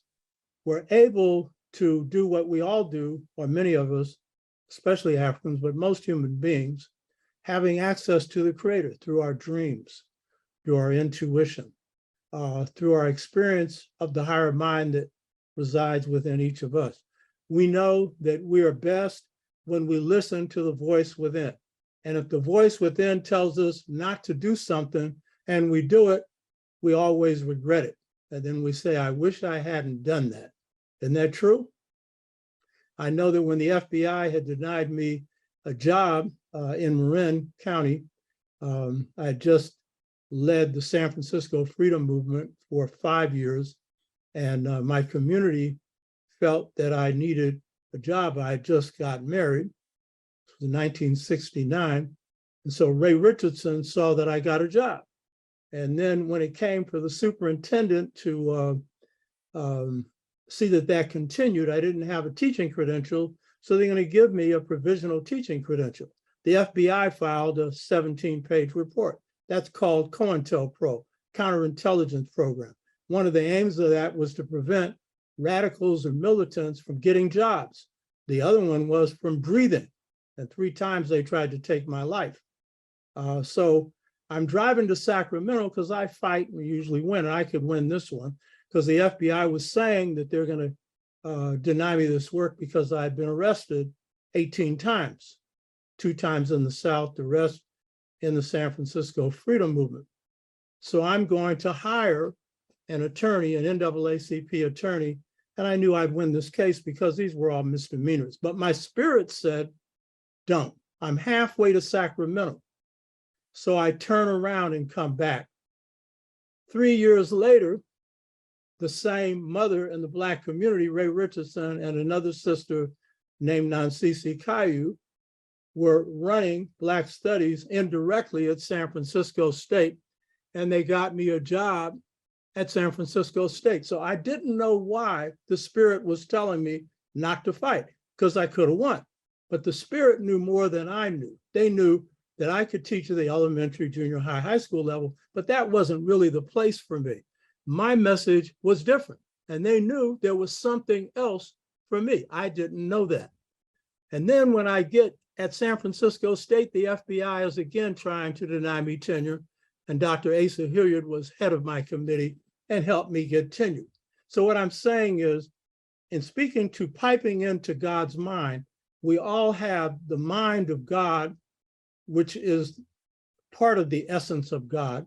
were able to do what we all do, or many of us, especially Africans, but most human beings, having access to the Creator through our dreams, through our intuition, through our experience of the higher mind that resides within each of us. We know that we are best when we listen to the voice within. And if the voice within tells us not to do something and we do it, we always regret it. And then we say, I wish I hadn't done that. Isn't that true? I know that when the FBI had denied me a job in Marin County, I had just led the San Francisco Freedom Movement for 5 years, and my community felt that I needed a job. I had just got married. It was in 1969. And so Ray Richardson saw that I got a job. And then when it came for the superintendent to see that that continued, I didn't have a teaching credential, so they're going to give me a provisional teaching credential. The FBI filed a 17-page report. That's called COINTELPRO, Counterintelligence Program. One of the aims of that was to prevent radicals or militants from getting jobs. The other one was from breathing. And 3 times they tried to take my life. So I'm driving to Sacramento because I fight and we usually win, and I could win this one because the FBI was saying that they're going to deny me this work because I had been arrested 18 times, 2 times in the South, the rest in the San Francisco Freedom Movement. So I'm going to hire an attorney, an NAACP attorney, and I knew I'd win this case because these were all misdemeanors. But my spirit said, don't. I'm halfway to Sacramento. So I turn around and come back. 3 years later, the same mother in the Black community, Ray Richardson, and another sister named Nansisi Kayu, were running Black studies indirectly at San Francisco State, and they got me a job at San Francisco State. So I didn't know why the Spirit was telling me not to fight, because I could have won. But the Spirit knew more than I knew. They knew that I could teach at the elementary, junior high, high school level, but that wasn't really the place for me. My message was different, and they knew there was something else for me. I didn't know that. And then when I get at San Francisco State, the FBI is again trying to deny me tenure, and Dr. Asa Hilliard was head of my committee and helped me get tenure. So what I'm saying is, in speaking to piping into God's mind, we all have the mind of God, which is part of the essence of God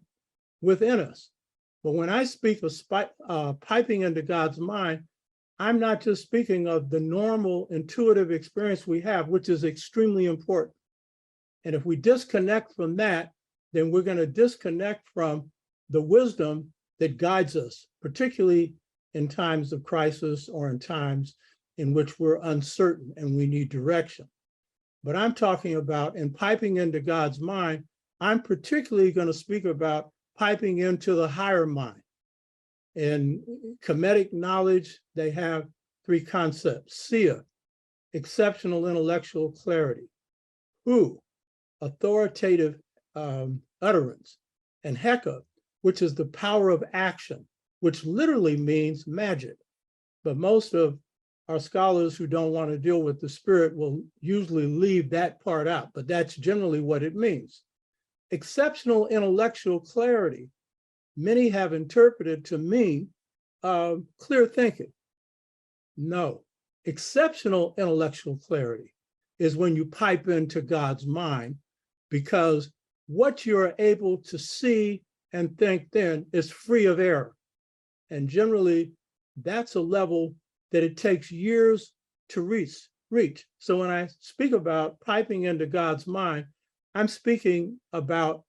within us. But when I speak of piping into God's mind, I'm not just speaking of the normal intuitive experience we have, which is extremely important. And if we disconnect from that, then we're going to disconnect from the wisdom that guides us, particularly in times of crisis or in times in which we're uncertain and we need direction. But I'm talking about in piping into God's mind, I'm particularly going to speak about piping into the higher mind, In Kemetic knowledge, they have three concepts: Sia, exceptional intellectual clarity; Hu, authoritative utterance; and Heka, which is the power of action, which literally means magic. But most of our scholars who don't want to deal with the spirit will usually leave that part out, but that's generally what it means. Exceptional intellectual clarity, many have interpreted to mean clear thinking. No, exceptional intellectual clarity is when you pipe into God's mind, because what you're able to see and think then is free of error. And generally, that's a level that it takes years to reach. So when I speak about piping into God's mind, I'm speaking about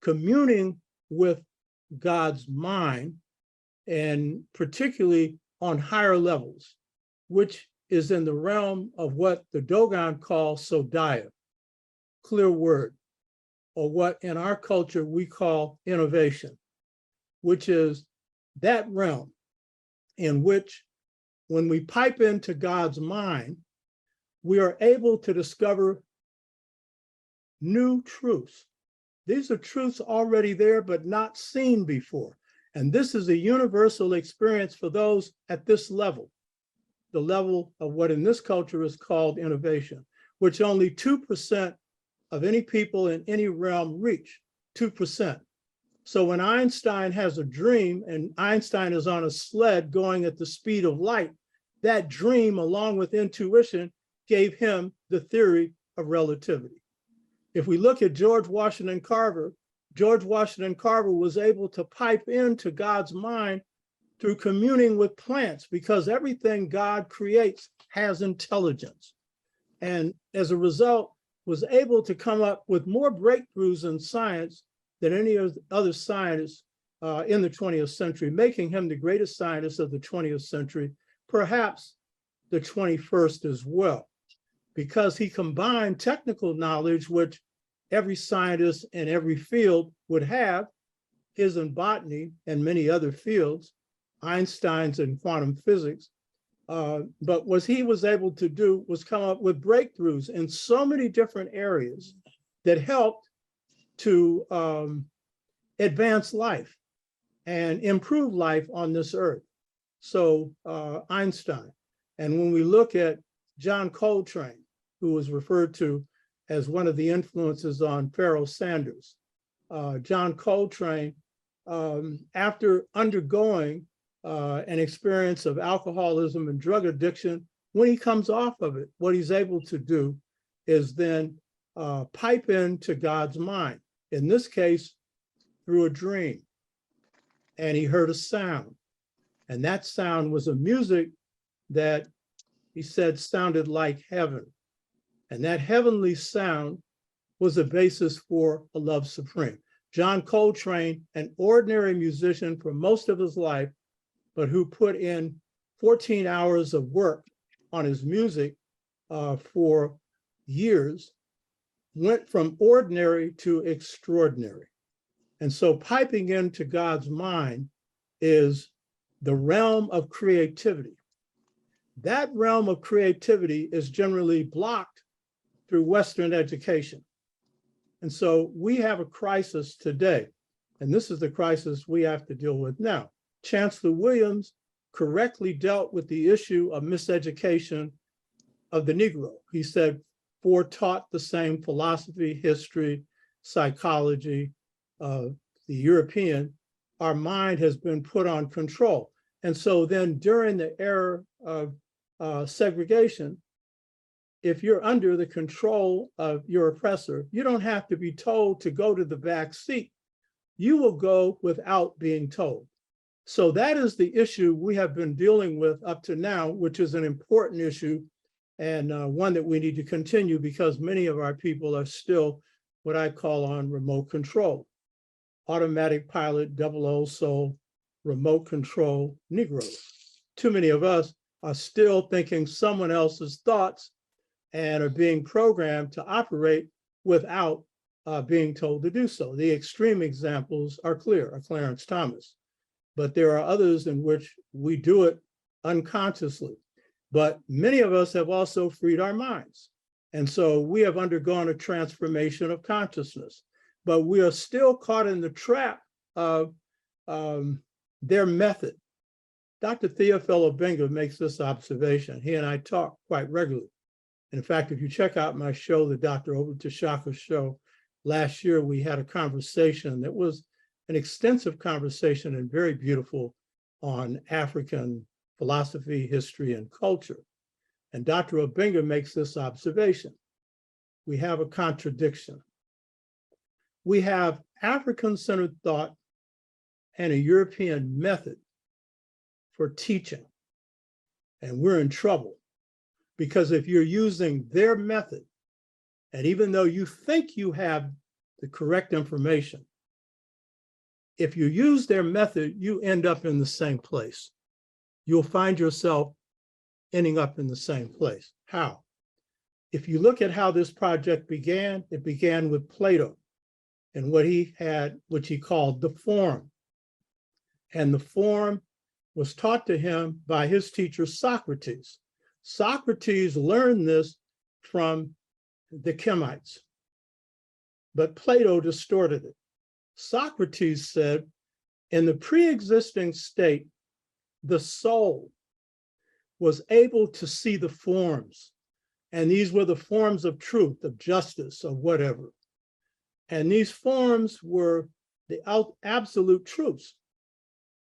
communing with God's mind, and particularly on higher levels, which is in the realm of what the Dogon calls Sodaya, clear word, or what in our culture we call innovation, which is that realm in which when we pipe into God's mind, we are able to discover new truths. These are truths already there, but not seen before. And this is a universal experience for those at this level, the level of what in this culture is called innovation, which only 2% of any people in any realm reach, 2%. So when Einstein has a dream and Einstein is on a sled going at the speed of light, that dream, along with intuition, gave him the theory of relativity. If we look at George Washington Carver was able to pipe into God's mind through communing with plants, because everything God creates has intelligence. And as a result, was able to come up with more breakthroughs in science than any other scientist in the 20th century, making him the greatest scientist of the 20th century, perhaps the 21st as well, because he combined technical knowledge, which every scientist in every field would have, his in botany and many other fields, Einstein's in quantum physics. But what he was able to do was come up with breakthroughs in so many different areas that helped to advance life and improve life on this earth. So Einstein. And when we look at John Coltrane, who was referred to as one of the influences on Pharoah Sanders, John Coltrane, after undergoing an experience of alcoholism and drug addiction, when he comes off of it, what he's able to do is then pipe into God's mind, in this case, through a dream. And he heard a sound. And that sound was a music that he said sounded like heaven. And that heavenly sound was the basis for a love supreme. John Coltrane, an ordinary musician for most of his life, but who put in 14 hours of work on his music for years, went from ordinary to extraordinary. And so piping into God's mind is the realm of creativity. That realm of creativity is generally blocked through Western education. And so we have a crisis today, and this is the crisis we have to deal with now. Chancellor Williams correctly dealt with the issue of miseducation of the Negro. He said, taught the same philosophy, history, psychology of the European, our mind has been put on control. And so then during the era of segregation, if you're under the control of your oppressor, you don't have to be told to go to the back seat. You will go without being told. So that is the issue we have been dealing with up to now, which is an important issue and one that we need to continue, because many of our people are still what I call on remote control. Automatic pilot, double O soul, remote control Negroes. Too many of us are still thinking someone else's thoughts and are being programmed to operate without being told to do so. The extreme examples are clear, Clarence Thomas. but there are others in which we do it unconsciously. But many of us have also freed our minds. And so we have undergone a transformation of consciousness, but we are still caught in the trap of their method. Dr. Theophilo Benga makes this observation. He and I talk quite regularly. In fact, if you check out my show, the Dr. Obed Shaka show, last year we had a conversation that was an extensive conversation and very beautiful on African philosophy, history, and culture. And Dr. Obenga makes this observation. We have a contradiction. We have African-centered thought and a European method for teaching. And we're in trouble because if you're using their method, and even though you think you have the correct information, if you use their method, you end up in the same place. You'll find yourself ending up in the same place. How? If you look at how this project began, it began with Plato and what he had, which he called the form. And the form was taught to him by his teacher, Socrates. Socrates learned this from the Chemites, but Plato distorted it. Socrates said, in the pre-existing state, the soul was able to see the forms, and these were the forms of truth, of justice, of whatever. And these forms were the absolute truths.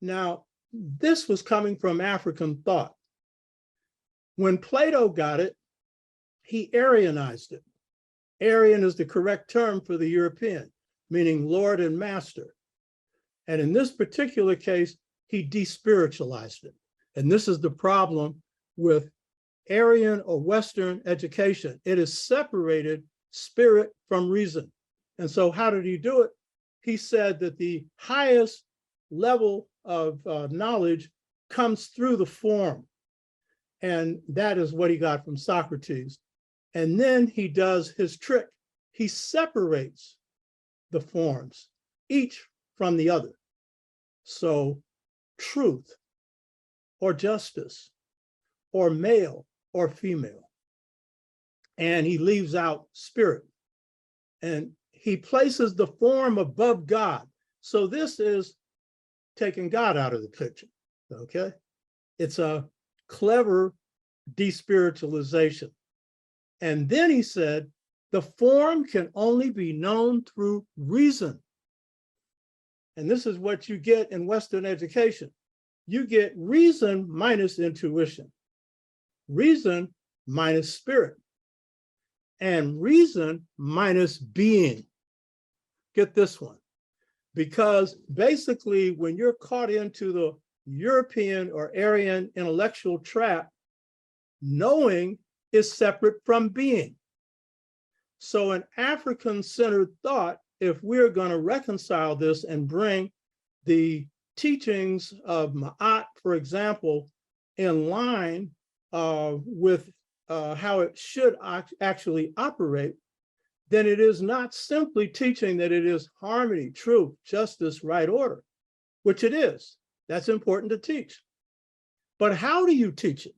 Now, this was coming from African thought. When Plato got it, he Aryanized it. Aryan is the correct term for the European, meaning Lord and Master. And in this particular case, he despiritualized it. And this is the problem with Aryan or Western education. It is separated spirit from reason. And so how did he do it? He said that the highest level of knowledge comes through the form. And that is what he got from Socrates. And then he does his trick. He separates the forms, each from the other. So truth or justice or male or female. And he leaves out spirit. And he places the form above God. So this is taking God out of the picture, okay? It's a clever despiritualization. And then he said, the form can only be known through reason. And this is what you get in Western education. You get reason minus intuition, reason minus spirit, and reason minus being. Get this one. Because basically, when you're caught into the European or Aryan intellectual trap, knowing is separate from being. So in African-centered thought, if we're going to reconcile this and bring the teachings of Ma'at, for example, in line with how it should actually operate, then it is not simply teaching that it is harmony, truth, justice, right order, which it is. That's important to teach. But how do you teach it?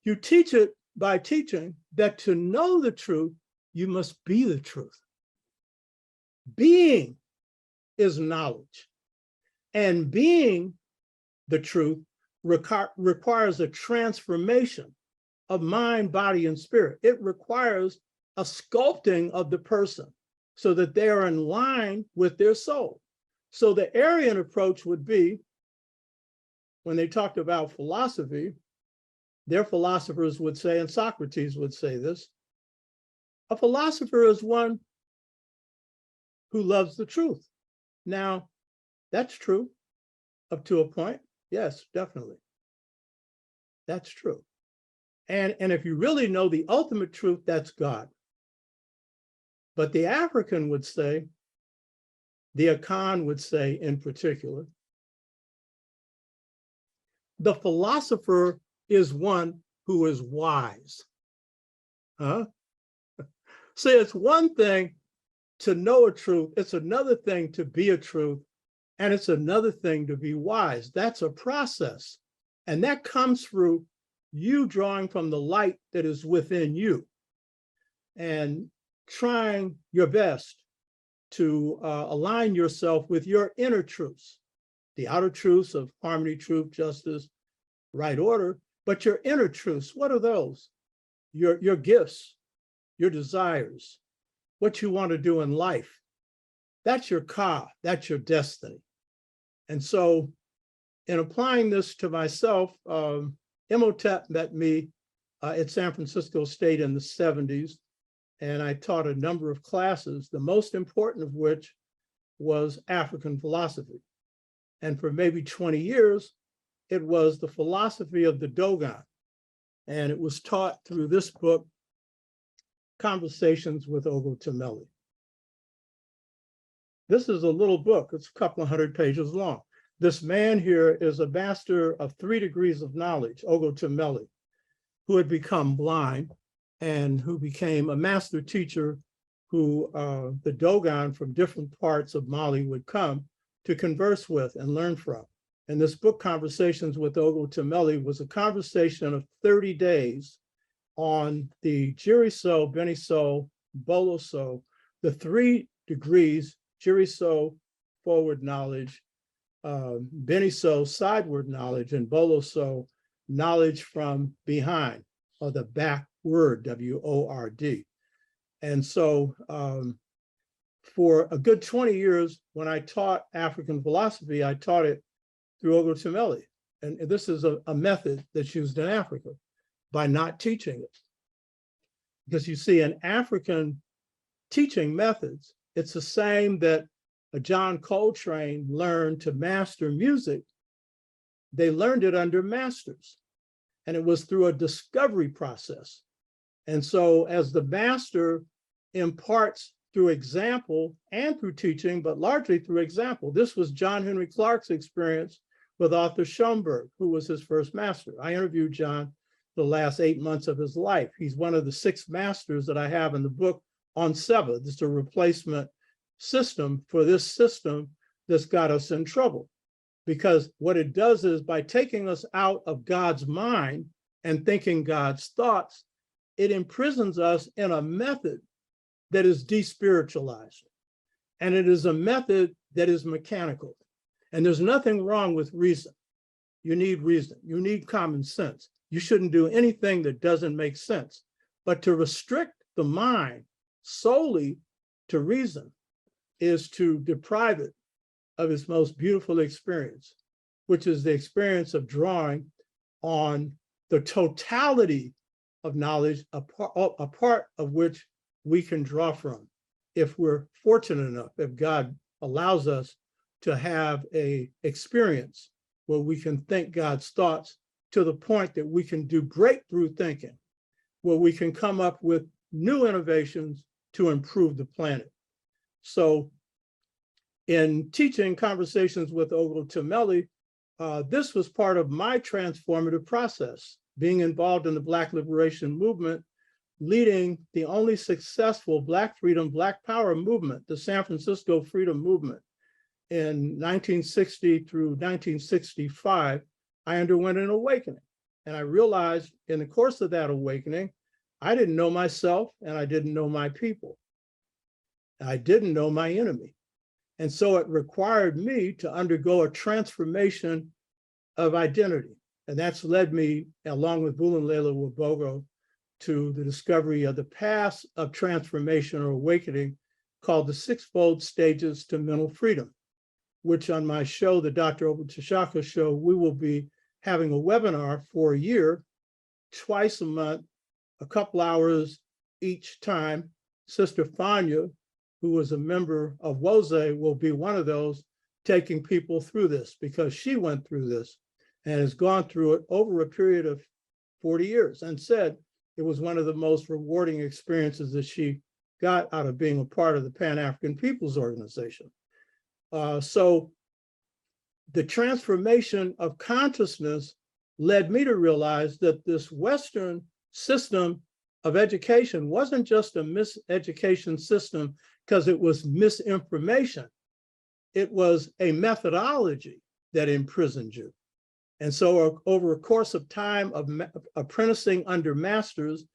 You teach it by teaching that to know the truth, you must be the truth. Being is knowledge, and being the truth requires a transformation of mind, body, and spirit. It requires a sculpting of the person so that they are in line with their soul. So the Aryan approach would be, when they talked about philosophy, their philosophers would say, and Socrates would say this, a philosopher is one who loves the truth. Now, that's true up to a point. Yes, definitely. That's true. And if you really know the ultimate truth, that's God. But the African would say, the Akan would say in particular, the philosopher is one who is wise. Huh? See, it's one thing to know a truth. It's another thing to be a truth And it's another thing to be wise. That's a process. And that comes through you drawing from the light that is within you and trying your best to align yourself with your inner truths, the outer truths of harmony, truth, justice, right order, but your inner truths, what are those? Your gifts, your desires, what you want to do in life. That's your ka, that's your destiny. And so in applying this to myself, Imhotep met me at San Francisco State in the 70s, and I taught a number of classes, the most important of which was African philosophy. And for maybe 20 years, it was the philosophy of the Dogon. And it was taught through this book, Conversations with Ogo Temmeli. This is a little book, it's a couple of 100 pages long. This man here is a master of 3 degrees of knowledge, Ogo Temmeli, who had become blind and who became a master teacher who the Dogon from different parts of Mali would come to converse with and learn from. And this book, Conversations with Ogo Temmeli, was a conversation of 30 days on the Jiriso, Beniso, Boloso, the 3 degrees, Jiriso, forward knowledge, Beniso, sideward knowledge, and Boloso, knowledge from behind, or the backward, W-O-R-D. And so for a good 20 years, when I taught African philosophy, I taught it through Ogo Temmeli. And this is a method that's used in Africa by not teaching it. Because you see, in African teaching methods, it's the same that John Coltrane learned to master music. They learned it under masters, and it was through a discovery process. And so as the master imparts through example and through teaching, but largely through example, this was John Henry Clarke's experience with Arthur Schoenberg, who was his first master. I interviewed John the last 8 months of his life. He's one of the 6 masters that I have in the book on Seva. This is a replacement system for this system that's got us in trouble. Because what it does is, by taking us out of God's mind and thinking God's thoughts, it imprisons us in a method that is despiritualized. And it is a method that is mechanical. And there's nothing wrong with reason. You need reason. You need common sense. You shouldn't do anything that doesn't make sense. But to restrict the mind solely to reason is to deprive it of its most beautiful experience, which is the experience of drawing on the totality of knowledge, a part of which we can draw from if we're fortunate enough, if God allows us to have an experience where we can think God's thoughts to the point that we can do breakthrough thinking, where we can come up with new innovations to improve the planet. So in teaching Conversations with Ogo Temmeli, this was part of my transformative process, being involved in the Black liberation movement, leading the only successful Black freedom, Black power movement, the San Francisco Freedom Movement. In 1960 through 1965, I underwent an awakening. And I realized in the course of that awakening, I didn't know myself and I didn't know my people. I didn't know my enemy. And so it required me to undergo a transformation of identity. And that's led me, along with Buleleng Wabogo, to the discovery of the path of transformation or awakening called the 6-fold stages to mental freedom, which on my show, the Dr. Oba Tshaka Show, we will be having a webinar for a year, twice a month, a couple hours each time. Sister Fanya, who was a member of WOZE, will be one of those taking people through this, because she went through this and has gone through it over a period of 40 years and said it was one of the most rewarding experiences that she got out of being a part of the Pan-African People's Organization. So the transformation of consciousness led me to realize that this Western system of education wasn't just a miseducation system because it was misinformation. it was a methodology that imprisoned you. And so over a course of time of apprenticing under masters,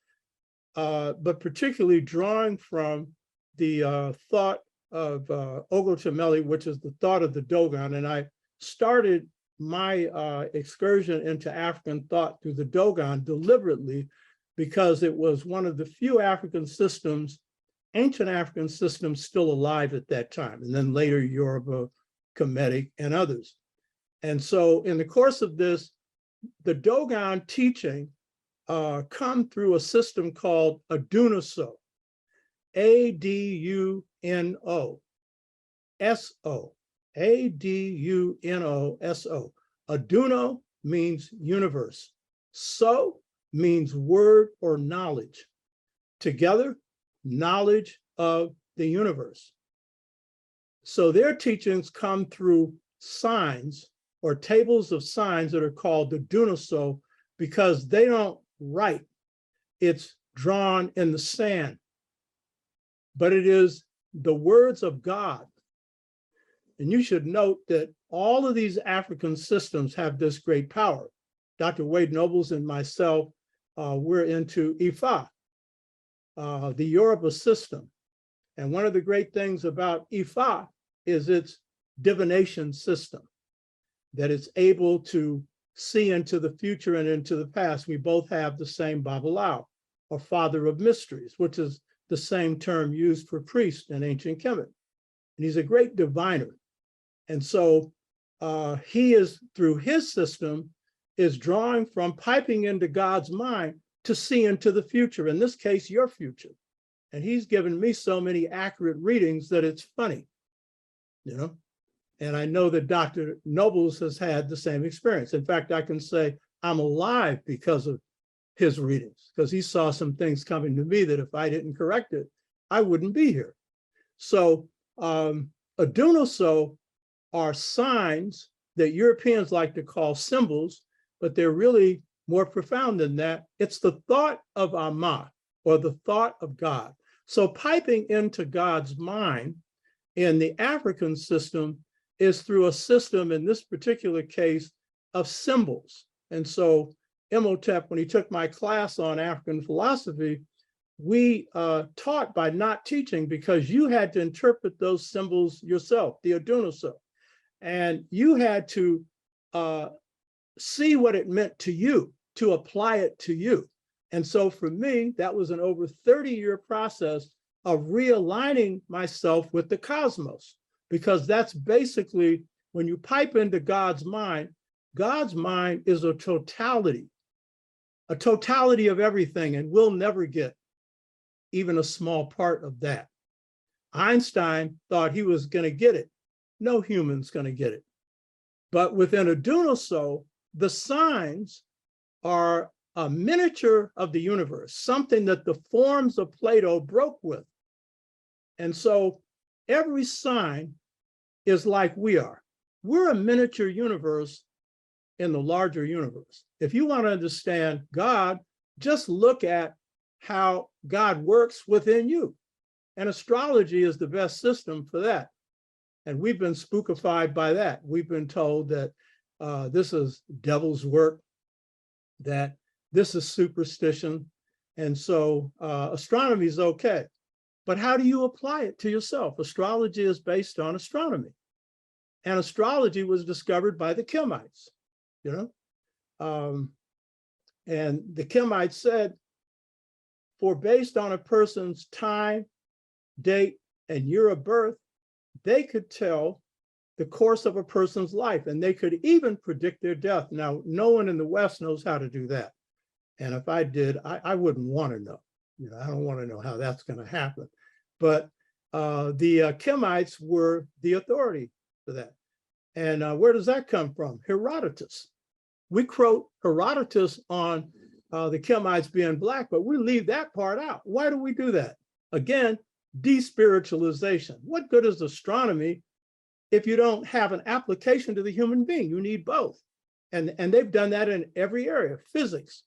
but particularly drawing from the thought of Ogle Chameli, which is the thought of the Dogon. And I started my excursion into African thought through the Dogon deliberately because it was one of the few African systems, ancient African systems still alive at that time, and then later Yoruba, Kemetic, and others. And so in the course of this, the Dogon teaching come through a system called Adunoso, A-D-U-N-O-S-O, A-D-U-N-O-S-O. Aduno means universe. So means word or knowledge. Together, knowledge of the universe. So their teachings come through signs or tables of signs that are called the Adunoso because they don't write. It's drawn in the sand. But it is the words of God. And you should note that all of these African systems have this great power. Dr. Wade Nobles and myself, we're into Ifa, the Yoruba system. And one of the great things about Ifa is its divination system, that it's able to see into the future and into the past. We both have the same Babalawo, or father of mysteries, which is the same term used for priest in ancient Kemet. And he's a great diviner. And so he is, through his system, is drawing from piping into God's mind to see into the future, in this case, your future. And he's given me so many accurate readings that it's funny, you know? And I know that Dr. Nobles has had the same experience. In fact, I can say I'm alive because of his readings, because he saw some things coming to me that if I didn't correct it, I wouldn't be here. So Adunoso are signs that Europeans like to call symbols, but they're really more profound than that. It's the thought of Amma, or the thought of God. So piping into God's mind in the African system is through a system, in this particular case, of symbols. And so Imhotep, when he took my class on African philosophy, we taught by not teaching because you had to interpret those symbols yourself, the Adunoso. And you had to see what it meant to you, to apply it to you. And so for me, that was an over 30-year process of realigning myself with the cosmos, because that's basically when you pipe into God's mind is a totality of everything, and we'll never get even a small part of that. Einstein thought he was going to get it. No human's going to get it. But within Adunoso, the signs are a miniature of the universe, something that the forms of Plato broke with. And so every sign is like we are. We're a miniature universe in the larger universe. If you want to understand God, just look at how God works within you. And astrology is the best system for that. And we've been spookified by that. We've been told that this is devil's work, that this is superstition. And so astronomy is okay. But how do you apply it to yourself? Astrology is based on astronomy. And astrology was discovered by the Kemites, you know? And the Kemites said, for based on a person's time, date, and year of birth, they could tell the course of a person's life, and they could even predict their death. Now, no one in the West knows how to do that. And if I did, I wouldn't want to know. You know, I don't want to know how that's going to happen. But the Kemites were the authority for that. And where does that come from? Herodotus. We quote Herodotus on the Kemites being Black, but we leave that part out. Why do we do that? Again, despiritualization. What good is astronomy if you don't have an application to the human being? You need both. And they've done that in every area. Physics,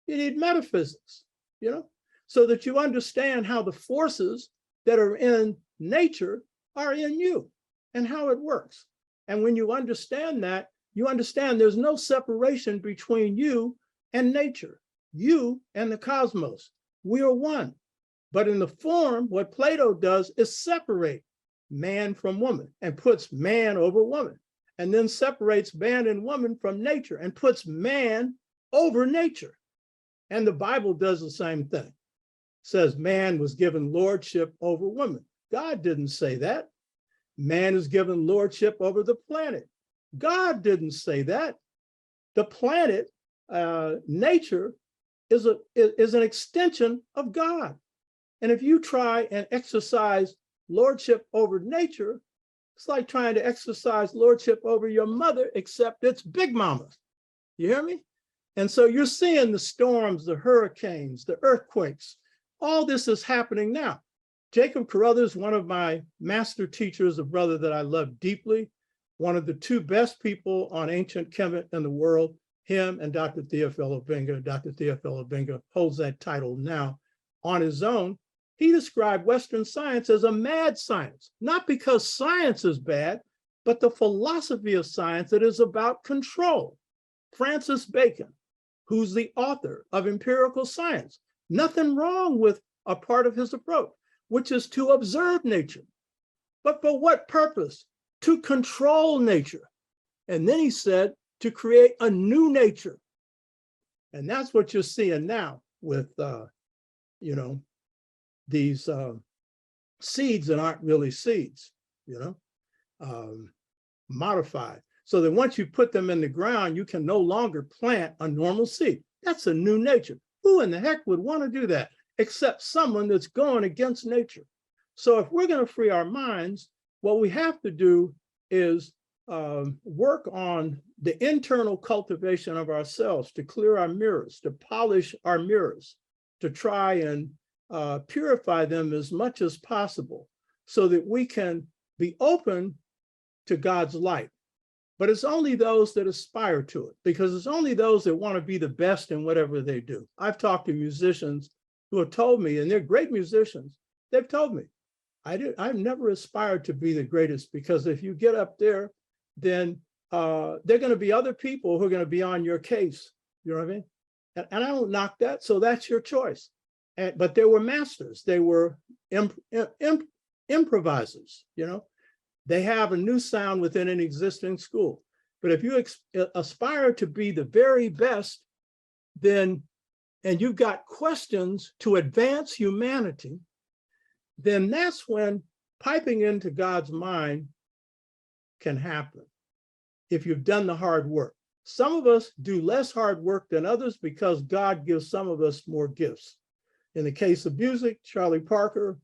you need metaphysics, you know, so that you understand how the forces that are in nature are in you. and how it works. And when you understand that, you understand there's no separation between you and nature, you and the cosmos. We are one. But in the form, what Plato does is separate man from woman and puts man over woman, and then separates man and woman from nature and puts man over nature. And the Bible does the same thing. It says man was given lordship over woman. God didn't say that. Man is given lordship over the planet. God didn't say that. The planet, nature, is an extension of God. And if you try and exercise lordship over nature, it's like trying to exercise lordship over your mother, except it's Big Mama. You hear me? And so you're seeing the storms, the hurricanes, the earthquakes. All this is happening now. Jacob Carruthers, one of my master teachers, a brother that I love deeply, one of the two best people on ancient Kemet in the world, him and Dr. Theophilo Benga. Dr. Theophilo Benga holds that title now on his own. He described Western science as a mad science, not because science is bad, but the philosophy of science that is about control. Francis Bacon, who's the author of empirical science, nothing wrong with a part of his approach, which is to observe nature. But for what purpose? To control nature. And then he said, to create a new nature. And that's what you're seeing now with, these seeds that aren't really seeds, modified. So that once you put them in the ground, you can no longer plant a normal seed. That's a new nature. Who in the heck would want to do that except someone that's going against nature? So if we're going to free our minds, what we have to do is work on the internal cultivation of ourselves, to clear our mirrors, to polish our mirrors, to try and purify them as much as possible so that we can be open to God's light. But it's only those that aspire to it, because it's only those that want to be the best in whatever they do. I've talked to musicians who have told me, and they're great musicians, they've told me, I've never aspired to be the greatest, because if you get up there, then there are going to be other people who are going to be on your case. You know what I mean? And I don't knock that. So that's your choice. But they were masters. They were improvisers. They have a new sound within an existing school. But if you aspire to be the very best, then, and you've got questions to advance humanity, then that's when piping into God's mind can happen, if you've done the hard work. Some of us do less hard work than others because God gives some of us more gifts. In the case of music, Charlie Parker,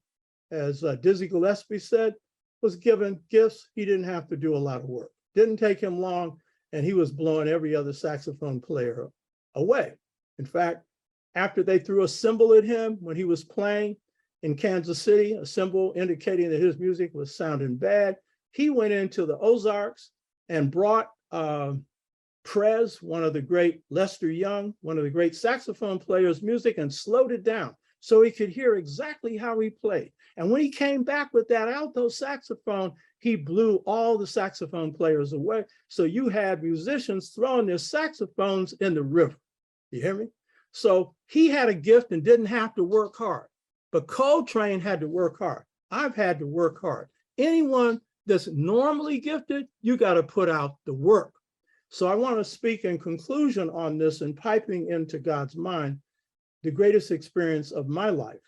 as Dizzy Gillespie said, was given gifts. He didn't have to do a lot of work. Didn't take him long, and he was blowing every other saxophone player away. In fact, after they threw a cymbal at him when he was playing in Kansas City, a cymbal indicating that his music was sounding bad, he went into the Ozarks and brought Prez, one of the great, Lester Young, one of the great saxophone players' music, and slowed it down so he could hear exactly how he played. And when he came back with that alto saxophone, he blew all the saxophone players away. So you had musicians throwing their saxophones in the river. You hear me? So he had a gift and didn't have to work hard. But Coltrane had to work hard. I've had to work hard. Anyone that's normally gifted, you got to put out the work. So I want to speak in conclusion on this and piping into God's mind, the greatest experience of my life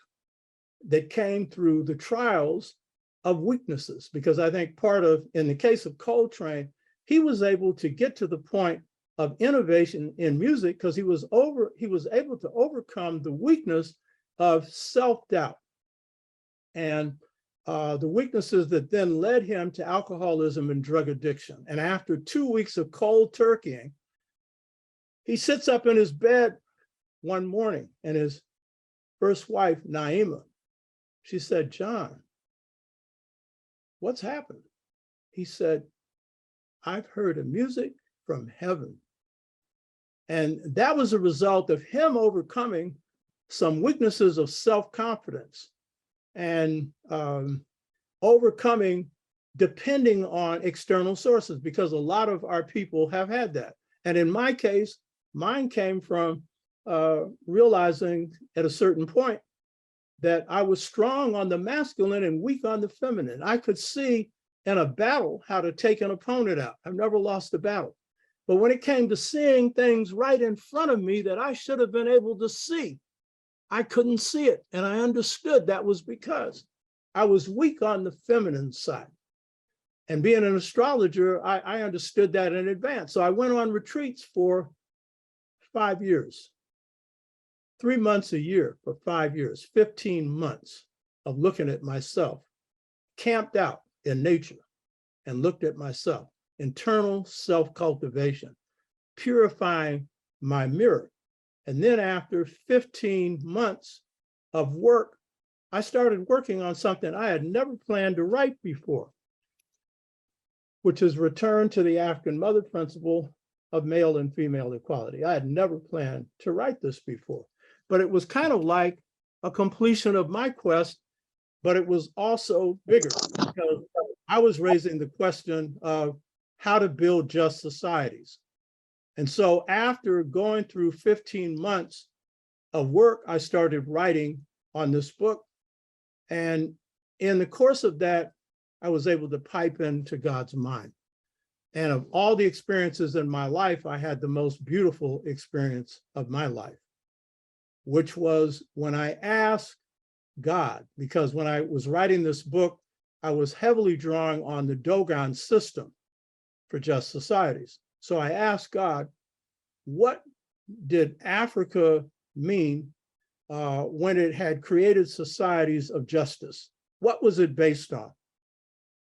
that came through the trials of weaknesses, because I think part of, in the case of Coltrane, he was able to get to the point of innovation in music because he was able to overcome the weakness of self-doubt and the weaknesses that then led him to alcoholism and drug addiction. And after 2 weeks of cold turkeying, he sits up in his bed one morning, and his first wife, Naima, she said, "John, what's happened?" He said, "I've heard a music from heaven." And that was a result of him overcoming some weaknesses of self-confidence and overcoming depending on external sources, because a lot of our people have had that. And in my case, mine came from realizing at a certain point that I was strong on the masculine and weak on the feminine. I could see in a battle how to take an opponent out. I've never lost a battle. But when it came to seeing things right in front of me that I should have been able to see, I couldn't see it. And I understood that was because I was weak on the feminine side. And being an astrologer, I understood that in advance. So I went on retreats for 5 years, 3 months a year for 5 years, 15 months of looking at myself, camped out in nature and looked at myself, internal self-cultivation, purifying my mirror. And then after 15 months of work, I started working on something I had never planned to write before, which is return to the African mother principle of male and female equality. I had never planned to write this before, but it was kind of like a completion of my quest, but it was also bigger because I was raising the question of how to build just societies. And so after going through 15 months of work, I started writing on this book. And in the course of that, I was able to pipe into God's mind. And of all the experiences in my life, I had the most beautiful experience of my life, which was when I asked God, because when I was writing this book, I was heavily drawing on the Dogon system for just societies. So I asked God, what did Africa mean when it had created societies of justice? What was it based on?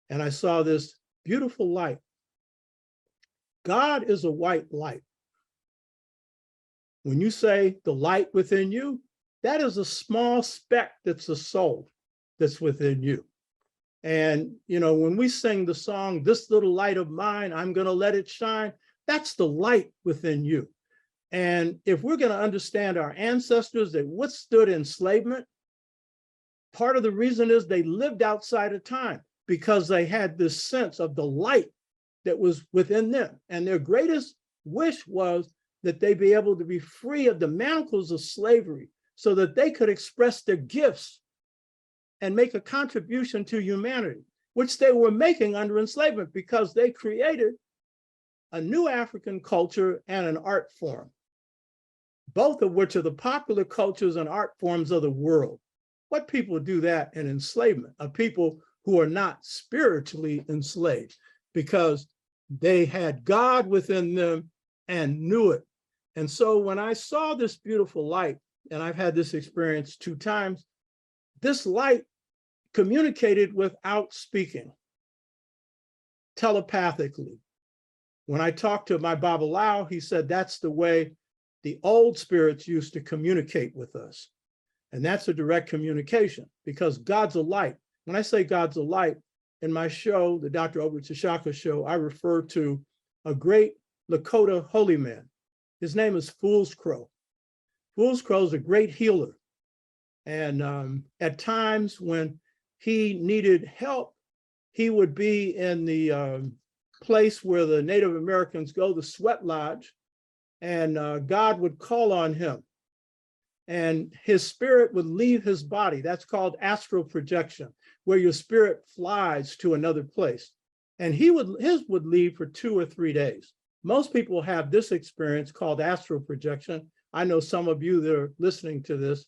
And I saw this beautiful light. God is a white light. When you say the light within you, that is a small speck that's the soul that's within you. And, you know, when we sing the song, "This little light of mine, I'm going to let it shine," that's the light within you. And if we're going to understand our ancestors that withstood enslavement, part of the reason is they lived outside of time because they had this sense of the light that was within them. And their greatest wish was that they be able to be free of the manacles of slavery so that they could express their gifts and make a contribution to humanity, which they were making under enslavement because they created a new African culture and an art form, both of which are the popular cultures and art forms of the world. What people do that in enslavement are people who are not spiritually enslaved because they had God within them and knew it. And so when I saw this beautiful light, and I've had this experience 2 times, this light communicated without speaking, telepathically. When I talked to my Babalawo, he said that's the way the old spirits used to communicate with us. And that's a direct communication because God's a light. When I say God's a light, in my show, the Dr. Obert Tshaka show, I refer to a great Lakota holy man. His name is Fool's Crow. Fool's Crow is a great healer. And at times when he needed help, he would be in the place where the Native Americans go, the sweat lodge, and God would call on him. And his spirit would leave his body. That's called astral projection, where your spirit flies to another place. And his would leave for 2 or 3 days. Most people have this experience called astral projection. I know some of you that are listening to this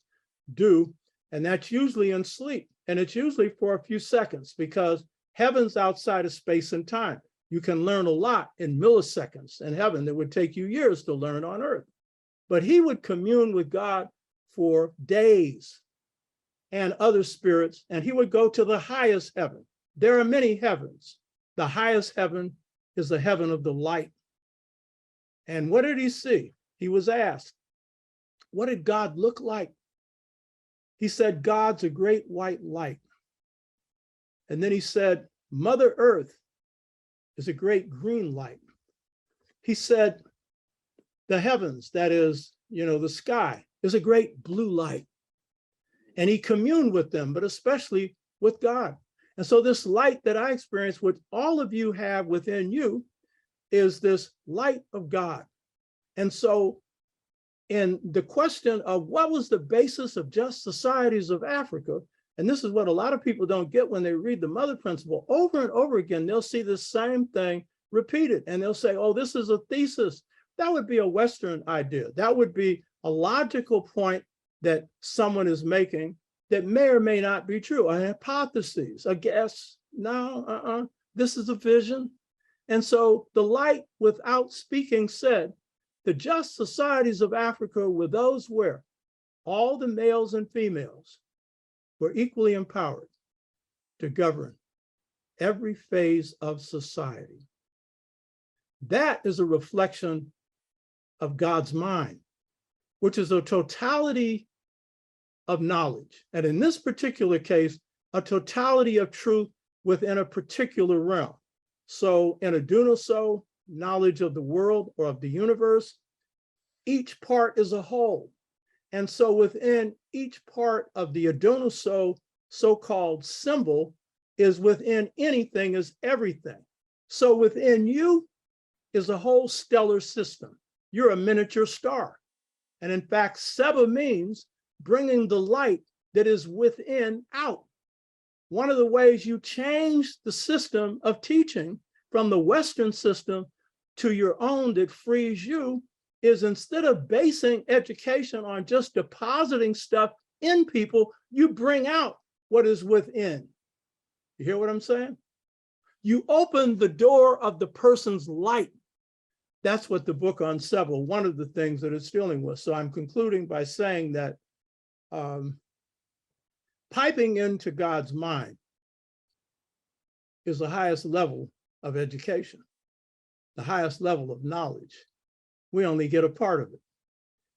do, and that's usually in sleep. And it's usually for a few seconds because heaven's outside of space and time. You can learn a lot in milliseconds in heaven that would take you years to learn on earth. But he would commune with God for days and other spirits, and he would go to the highest heaven. There are many heavens. The highest heaven is the heaven of the light. And what did he see? He was asked, what did God look like? He said, God's a great white light. And then he said, Mother Earth is a great green light. He said, the heavens, that is, the sky, is a great blue light. And he communed with them, but especially with God. And so this light that I experience, which all of you have within you, is this light of God. And so in the question of what was the basis of just societies of Africa, and this is what a lot of people don't get when they read the mother principle, over and over again, they'll see the same thing repeated. And they'll say, oh, this is a thesis. That would be a Western idea. That would be a logical point that someone is making that may or may not be true. A hypothesis, a guess. No, this is a vision. And so the light without speaking said, the just societies of Africa were those where all the males and females were equally empowered to govern every phase of society. That is a reflection of God's mind, which is a totality of knowledge. And in this particular case, a totality of truth within a particular realm. So in a Dunaso, knowledge of the world or of the universe, each part is a whole. And so within each part of the Adunaso so-called symbol is within anything is everything. So within you is a whole stellar system. You're a miniature star. And in fact, Seba means bringing the light that is within out. One of the ways you change the system of teaching from the Western system to your own that frees you is instead of basing education on just depositing stuff in people, you bring out what is within. You hear what I'm saying? You open the door of the person's light. That's what the book on Seba, one of the things that it's dealing with. So I'm concluding by saying that piping into God's mind is the highest level of education, the highest level of knowledge. We only get a part of it.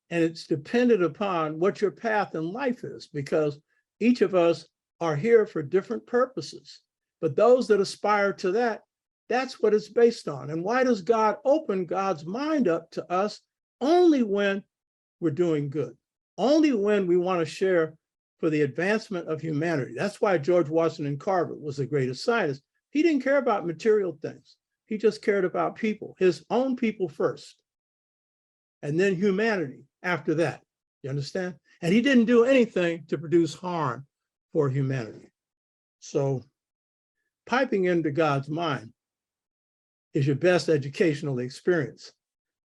And it's dependent upon what your path in life is, because each of us are here for different purposes. But those that aspire to that, that's what it's based on. And why does God open God's mind up to us? Only when we're doing good, only when we want to share for the advancement of humanity. That's why George Washington Carver was the greatest scientist. He didn't care about material things. He just cared about people, his own people first, and then humanity after that. You understand? And he didn't do anything to produce harm for humanity. So piping into God's mind is your best educational experience.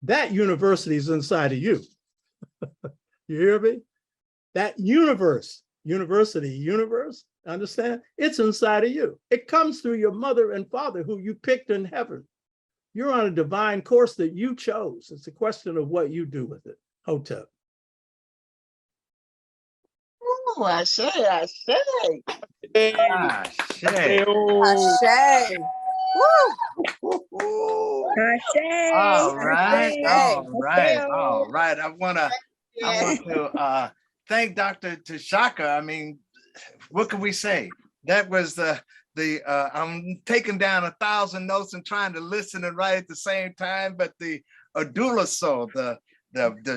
That university is inside of you. You hear me? That universe, understand? It's inside of you. It comes through your mother and father who you picked in heaven. You're on a divine course that you chose. It's a question of what you do with it. Hotep.
Ooh, I say.
All right. I want to thank Dr. Tashaka. I mean, what can we say? That was I'm taking down 1,000 notes and trying to listen and write at the same time, but the Adula soul, the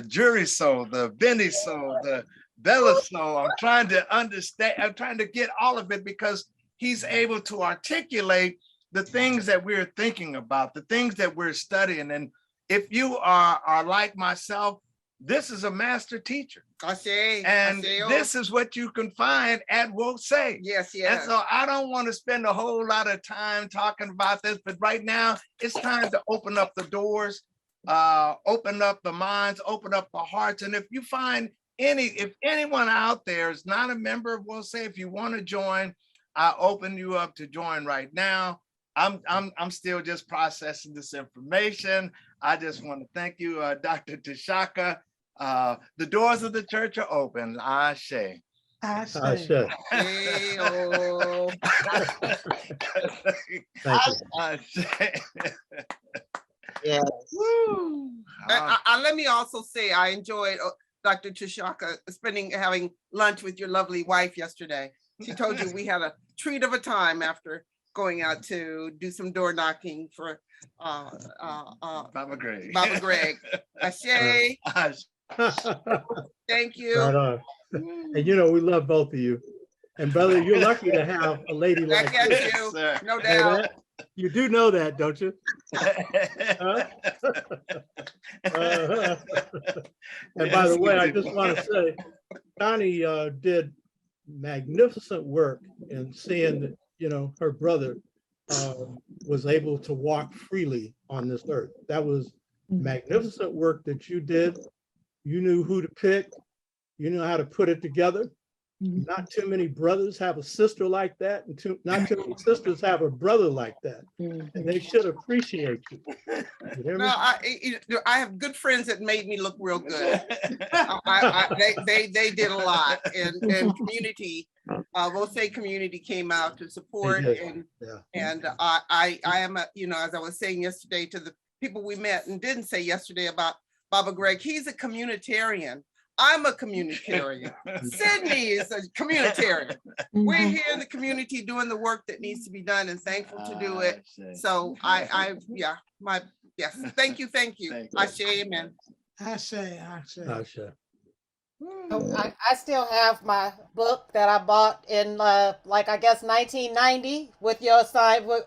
jury soul, the Benny soul, the Bella soul, I'm trying to understand, I'm trying to get all of it because he's able to articulate the things that we're thinking about, the things that we're studying. And if you are like myself, this is a master teacher. And this is what you can find at Wose.
Yes.
And so I don't want to spend a whole lot of time talking about this, but right now it's time to open up the doors, open up the minds, open up the hearts. And if you find if anyone out there is not a member of Wose, if you want to join, I open you up to join right now. I'm still just processing this information. I just want to thank you, Dr. Tashaka. The doors of the church are open. Ashe.
Ashe.
Yes.
Let me also say I enjoyed Dr. Tashaka having lunch with your lovely wife yesterday. She told you we had a treat of a time after going out to do some door knocking for
Baba Greg.
Baba Greg. Ashe. Thank you.
Right on. And we love both of you. And brother, you're lucky to have a lady like
Back
this.
at you,
Sir.
no
Know
doubt.
that? You do know that, don't you? Huh? Uh-huh. And by the way, I just want to say, Connie did magnificent work in seeing that, you know, her brother was able to walk freely on this earth. That was magnificent work that you did. You knew who to pick. You knew how to put it together. Not too many brothers have a sister like that, and not too many sisters have a brother like that. And they should appreciate you. You hear me?
No, I have good friends that made me look real good. They did a lot, and community, we'll say community came out to support, and I am a, you know, as I was saying yesterday to the people we met and didn't say yesterday about Baba Greg, he's a communitarian. I'm a communitarian. Sydney is a communitarian. We're here in the community doing the work that needs to be done and thankful to do it. So yes, thank you. Ashe, amen.
Ashe.
Ashe.
I still have my book that I bought in like I guess 1990 with your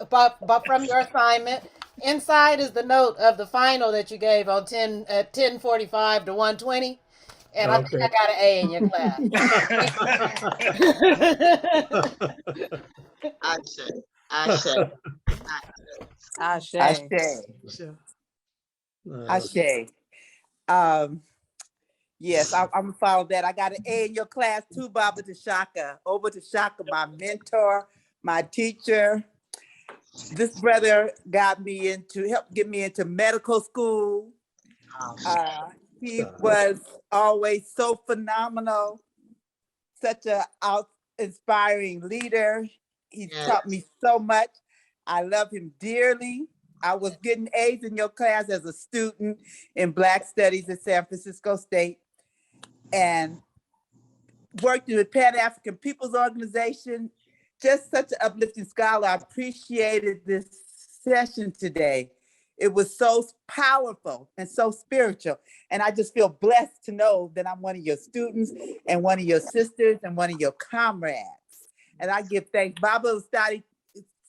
but from your assignment. Inside is the note of the final that you gave on 10:45 to 1:20. And I think I got an A in your class.
Ashe. Yes, I'm gonna follow that. I got an A in your class too, Baba Tashaka. Over Tashaka, my mentor, my teacher. This brother helped get me into medical school. He was always so phenomenal, such an inspiring leader. He taught me so much. I love him dearly. I was getting A's in your class as a student in Black Studies at San Francisco State and worked with Pan-African People's Organization. Just such an uplifting scholar. I appreciated this session today. It was so powerful and so spiritual. And I just feel blessed to know that I'm one of your students and one of your sisters and one of your comrades. And I give thanks. Baba started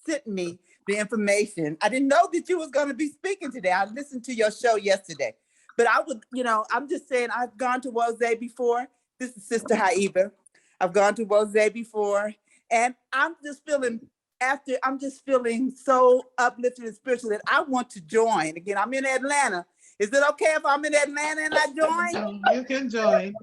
sending me the information. I didn't know that you was going to be speaking today. I listened to your show yesterday. But I would, you know, I'm just saying I've gone to Wose before. This is Sister Haiba. I've gone to Wose before. And I'm just feeling so uplifted and spiritual that I want to join. Again, I'm in Atlanta. Is it okay if I'm in Atlanta and I join?
You can join.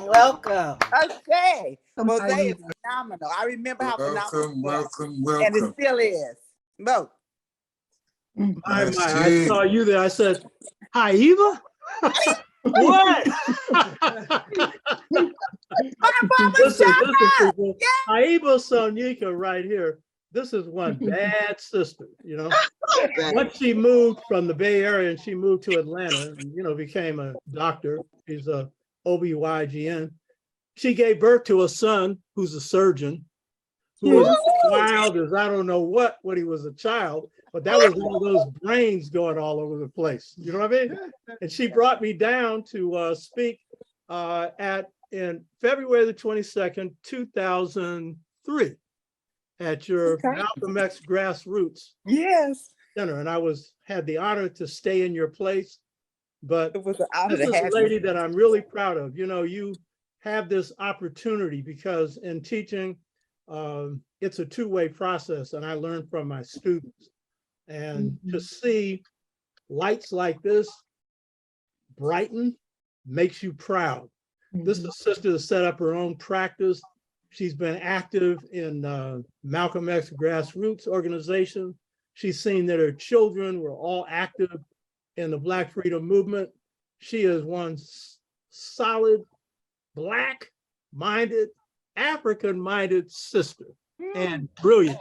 Welcome. Ashe. Jose is phenomenal. I remember how phenomenal
welcome.
And it still is. No.
I saw you there. I said, "Hi, Eva." What? Listen, people. Haiba Sonika right here. This is one bad sister, you know. Once she moved from the Bay Area and she moved to Atlanta, and, you know, became a doctor. She's a OB/GYN. She gave birth to a son who's a surgeon, who was wild as I don't know what when he was a child. But that was one of those brains going all over the place. You know what I mean? And she brought me down to speak in February the 22nd, 2003 at your Malcolm X Grassroots Center. And I had the honor to stay in your place. But
it was an honor
this
to
is
have
a lady
you.
that I'm really proud of. You know, you have this opportunity because in teaching, it's a two-way process. And I learned from my students. And to see lights like this brighten makes you proud. This is a sister that set up her own practice. She's been active in Malcolm X Grassroots organization. She's seen that her children were all active in the Black Freedom Movement. She is one solid, Black-minded, African-minded sister. And brilliant.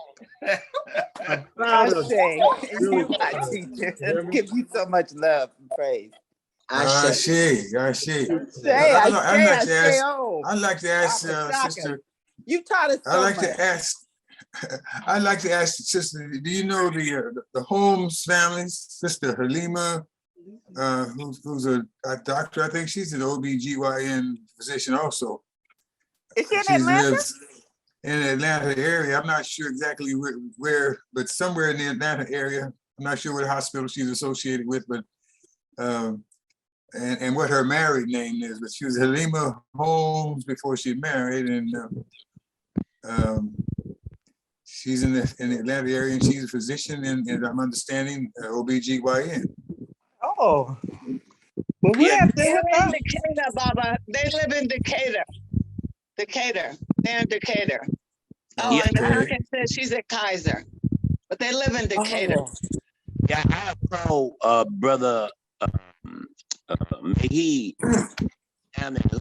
I'm proud of
you, my teacher. Give you so much love and praise.
Ashe. I'd like to ask Sister.
You taught us so much.
I'd like to ask Sister, do you know the Holmes family, Sister Halima
who's a doctor. I think she's an OBGYN physician also.
Is she in
She
Atlanta?
lives in the Atlanta area. I'm not sure exactly where, but somewhere in the Atlanta area. I'm not sure what hospital she's associated with, but and what her married name is. But she was Halima Holmes before she married, and she's in the Atlanta area, and she's a physician, and I'm understanding OBGYN.
Oh, well, we
Yeah,
have to
they're
look
in
up.
Decatur, Baba. They live in Decatur. Decatur. They're in Decatur. Oh,
Yeah.
and American says she's at Kaiser, but they live in Decatur.
Oh,
Yeah, I have called brother Mahid down there,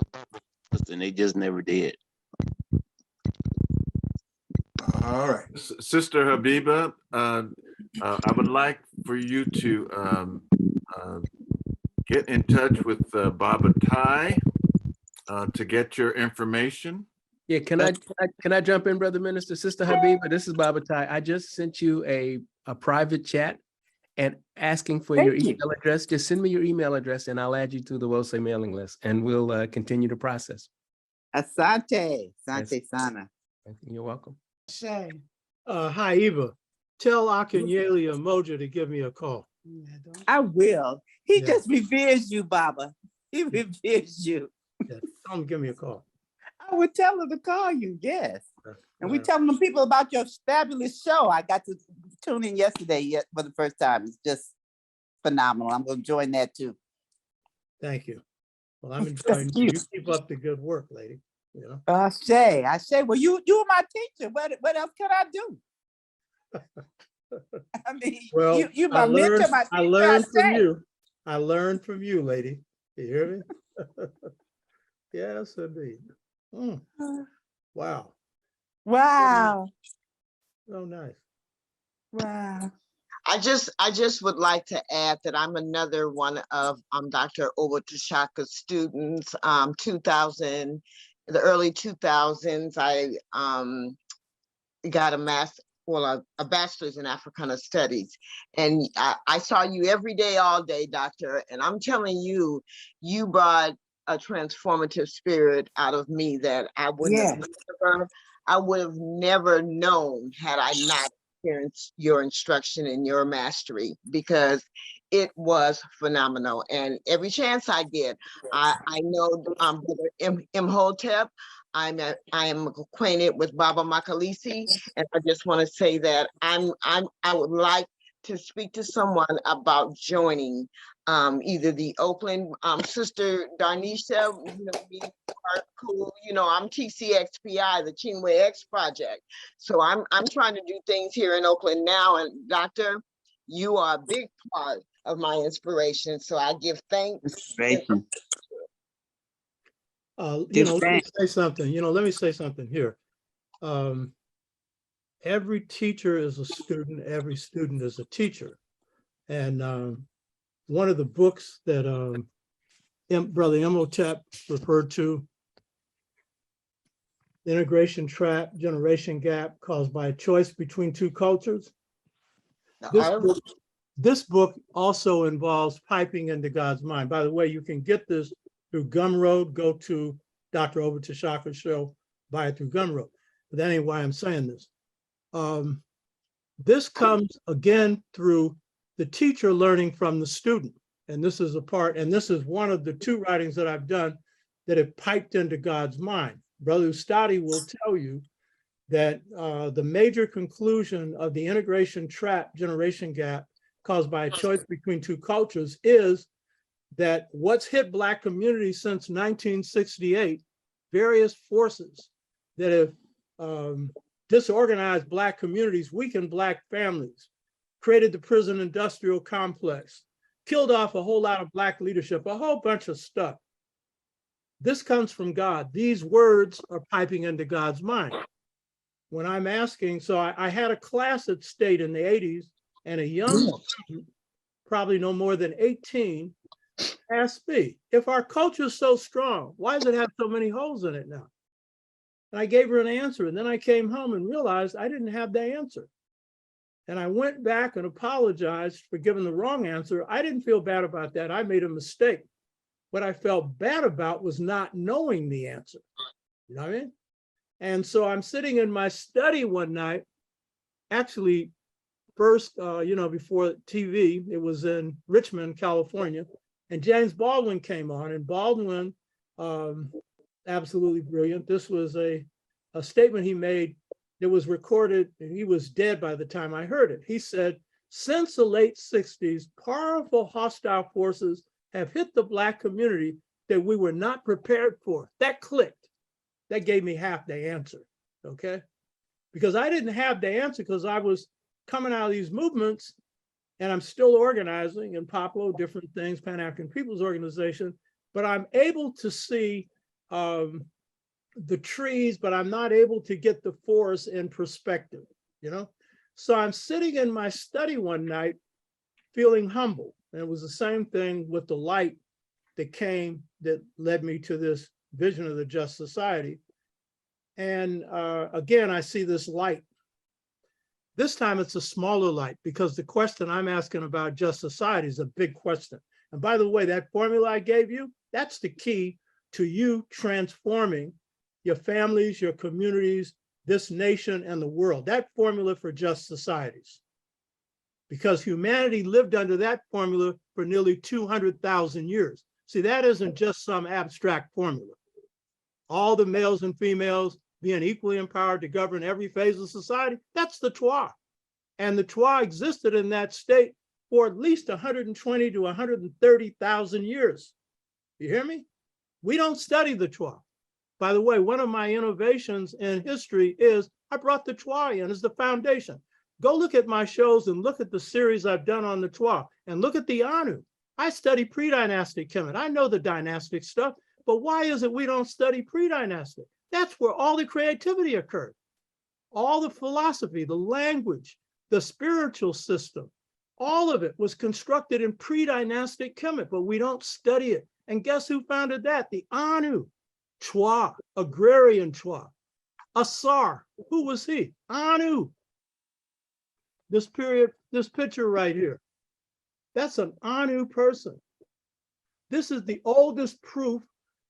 and they just never did.
All right.
Sister Habiba, I would like for you to get in touch with Baba Tai to get your information.
Yeah, can I jump in, Brother Minister? Sister Habiba, this is Baba Tai. I just sent you a private chat and asking for your email address. Just send me your email address and I'll add you to the WOSE mailing list and we'll continue the process.
Asante, Asante Sana.
You're welcome.
Shay.
Hi, Eva. Tell Akinyele Moja to give me a call.
I will. He
Yeah.
just reveres you, Baba. He reveres you.
Yeah, tell him to give me a call.
I would tell him to call you, yes. And we telling them people about your fabulous show. I got to tune in yesterday for the first time. It's just phenomenal. I'm going to join that too.
Thank you. Well, I'm enjoying you. You keep up the good work, lady. You know.
I say, well, you are my teacher. What else can I do? I mean,
Well,
you my mentor, my teacher.
I learned from you. I learned from you, lady. You hear me? Yes, indeed. Wow.
Wow.
So nice.
Wow.
I just would like to add that I'm another one of Dr. Owatashaka's students. 2000, the early 2000s, I got a bachelor's in Africana Studies. And I saw you every day, all day, doctor. And I'm telling you, you brought a transformative spirit out of me that I would have never known had I not experienced your instruction and your mastery, because it was phenomenal. And every chance I get, I know Brother Imhotep. I am acquainted with Baba Makalisi, and I just want to say that I would like to speak to someone about joining either the Oakland Sister Darnisha, cool. I'm TCXPI, the Chinwe X Project. So I'm trying to do things here in Oakland now. And Doctor, you are a big part of my inspiration. So I give thanks.
Let me say something. Let me say something here. Every teacher is a student. Every student is a teacher. And one of the books that Brother Imhotep referred to, Integration Trap, Generation Gap Caused by a Choice Between Two Cultures. This book also involves piping into God's mind. By the way, you can get this through Gumroad. Go to Dr. Owatashaka's show, buy it through Gumroad. But that ain't why I'm saying this. This comes again through the teacher learning from the student. And this is this is one of the two writings that I've done that have piped into God's mind. Brother Ustadi will tell you that the major conclusion of the integration trap generation gap caused by a choice between two cultures is that what's hit Black communities since 1968, various forces that have disorganized Black communities, weakened Black families, created the prison industrial complex, killed off a whole lot of Black leadership, a whole bunch of stuff. This comes from God. These words are piping into God's mind. When I'm asking, so I had a class at State in the 80s, and a young student, probably no more than 18, asked me, if our culture is so strong, why does it have so many holes in it now? And I gave her an answer, and then I came home and realized I didn't have the answer. And I went back and apologized for giving the wrong answer. I didn't feel bad about that. I made a mistake. What I felt bad about was not knowing the answer. You know what I mean? And so I'm sitting in my study one night, actually first, before TV, it was in Richmond, California, and James Baldwin came on, and Baldwin, absolutely brilliant. This was a statement he made that was recorded, and he was dead by the time I heard it. He said, since the late 60s, powerful hostile forces have hit the Black community that we were not prepared for. That clicked. That gave me half the answer, okay? Because I didn't have the answer because I was coming out of these movements, and I'm still organizing in PAPO, different things, Pan-African People's Organization, but I'm able to see the trees, but I'm not able to get the forest in perspective, So I'm sitting in my study one night feeling humble. And it was the same thing with the light that came that led me to this vision of the just society. And again, I see this light. This time it's a smaller light because the question I'm asking about just society is a big question. And by the way, that formula I gave you, that's the key to you transforming your families, your communities, this nation, and the world. That formula for just societies. Because humanity lived under that formula for nearly 200,000 years. See, that isn't just some abstract formula. All the males and females being equally empowered to govern every phase of society, that's the Twa. And the Twa existed in that state for at least 120 to 130,000 years. You hear me? We don't study the Twa. By the way, one of my innovations in history is I brought the Twa in as the foundation. Go look at my shows and look at the series I've done on the Twa and look at the Anu. I study pre-dynastic Kemet. I know the dynastic stuff, but why is it we don't study pre-dynastic? That's where all the creativity occurred. All the philosophy, the language, the spiritual system, all of it was constructed in pre-dynastic Kemet, but we don't study it. And guess who founded that? The Anu, Twa, agrarian Twa. Asar, who was he? Anu. This picture right here, that's an Anu person. This is the oldest proof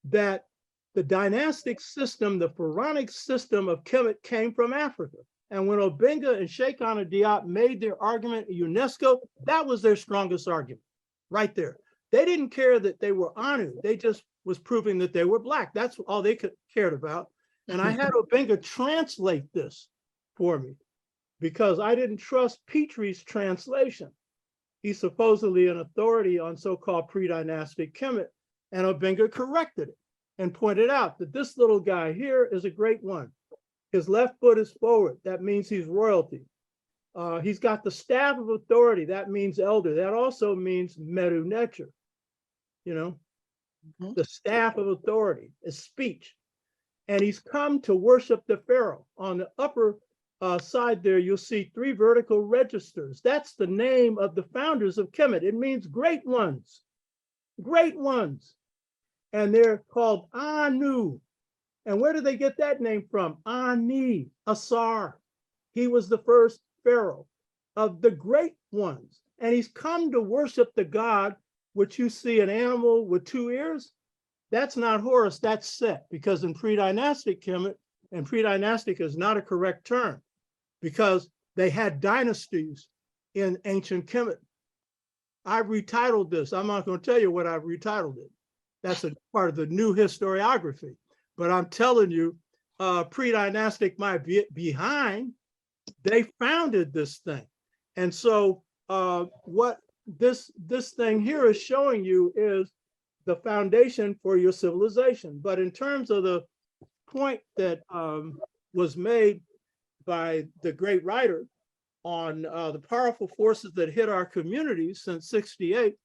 that the dynastic system, the pharaonic system of Kemet came from Africa. And when Obenga and Sheikh Anta Diop made their argument at UNESCO, that was their strongest argument, right there. They didn't care that they were Anu. They just was proving that they were Black. That's all they cared about. And I had Obenga translate this for me because I didn't trust Petrie's translation. He's supposedly an authority on so-called pre-dynastic Kemet, and Obenga corrected it and pointed out that this little guy here is a great one. His left foot is forward. That means he's royalty. He's got the staff of authority. That means elder. That also means Meru Necher. The staff of authority is speech. And he's come to worship the Pharaoh. On the upper side there, you'll see 3 vertical registers. That's the name of the founders of Kemet. It means great ones, great ones. And they're called Anu. And where did they get that name from? Ani, Asar. He was the first pharaoh of the great ones. And he's come to worship the god, which you see an animal with 2 ears. That's not Horus, that's Set, because in pre-dynastic Kemet, and pre-dynastic is not a correct term, because they had dynasties in ancient Kemet. I've retitled this. I'm not going to tell you what I've retitled it. That's a part of the new historiography. But I'm telling you, pre-dynastic might be behind. They founded this thing. And so what this thing here is showing you is the foundation for your civilization. But in terms of the point that was made by the great writer on the powerful forces that hit our communities since '68,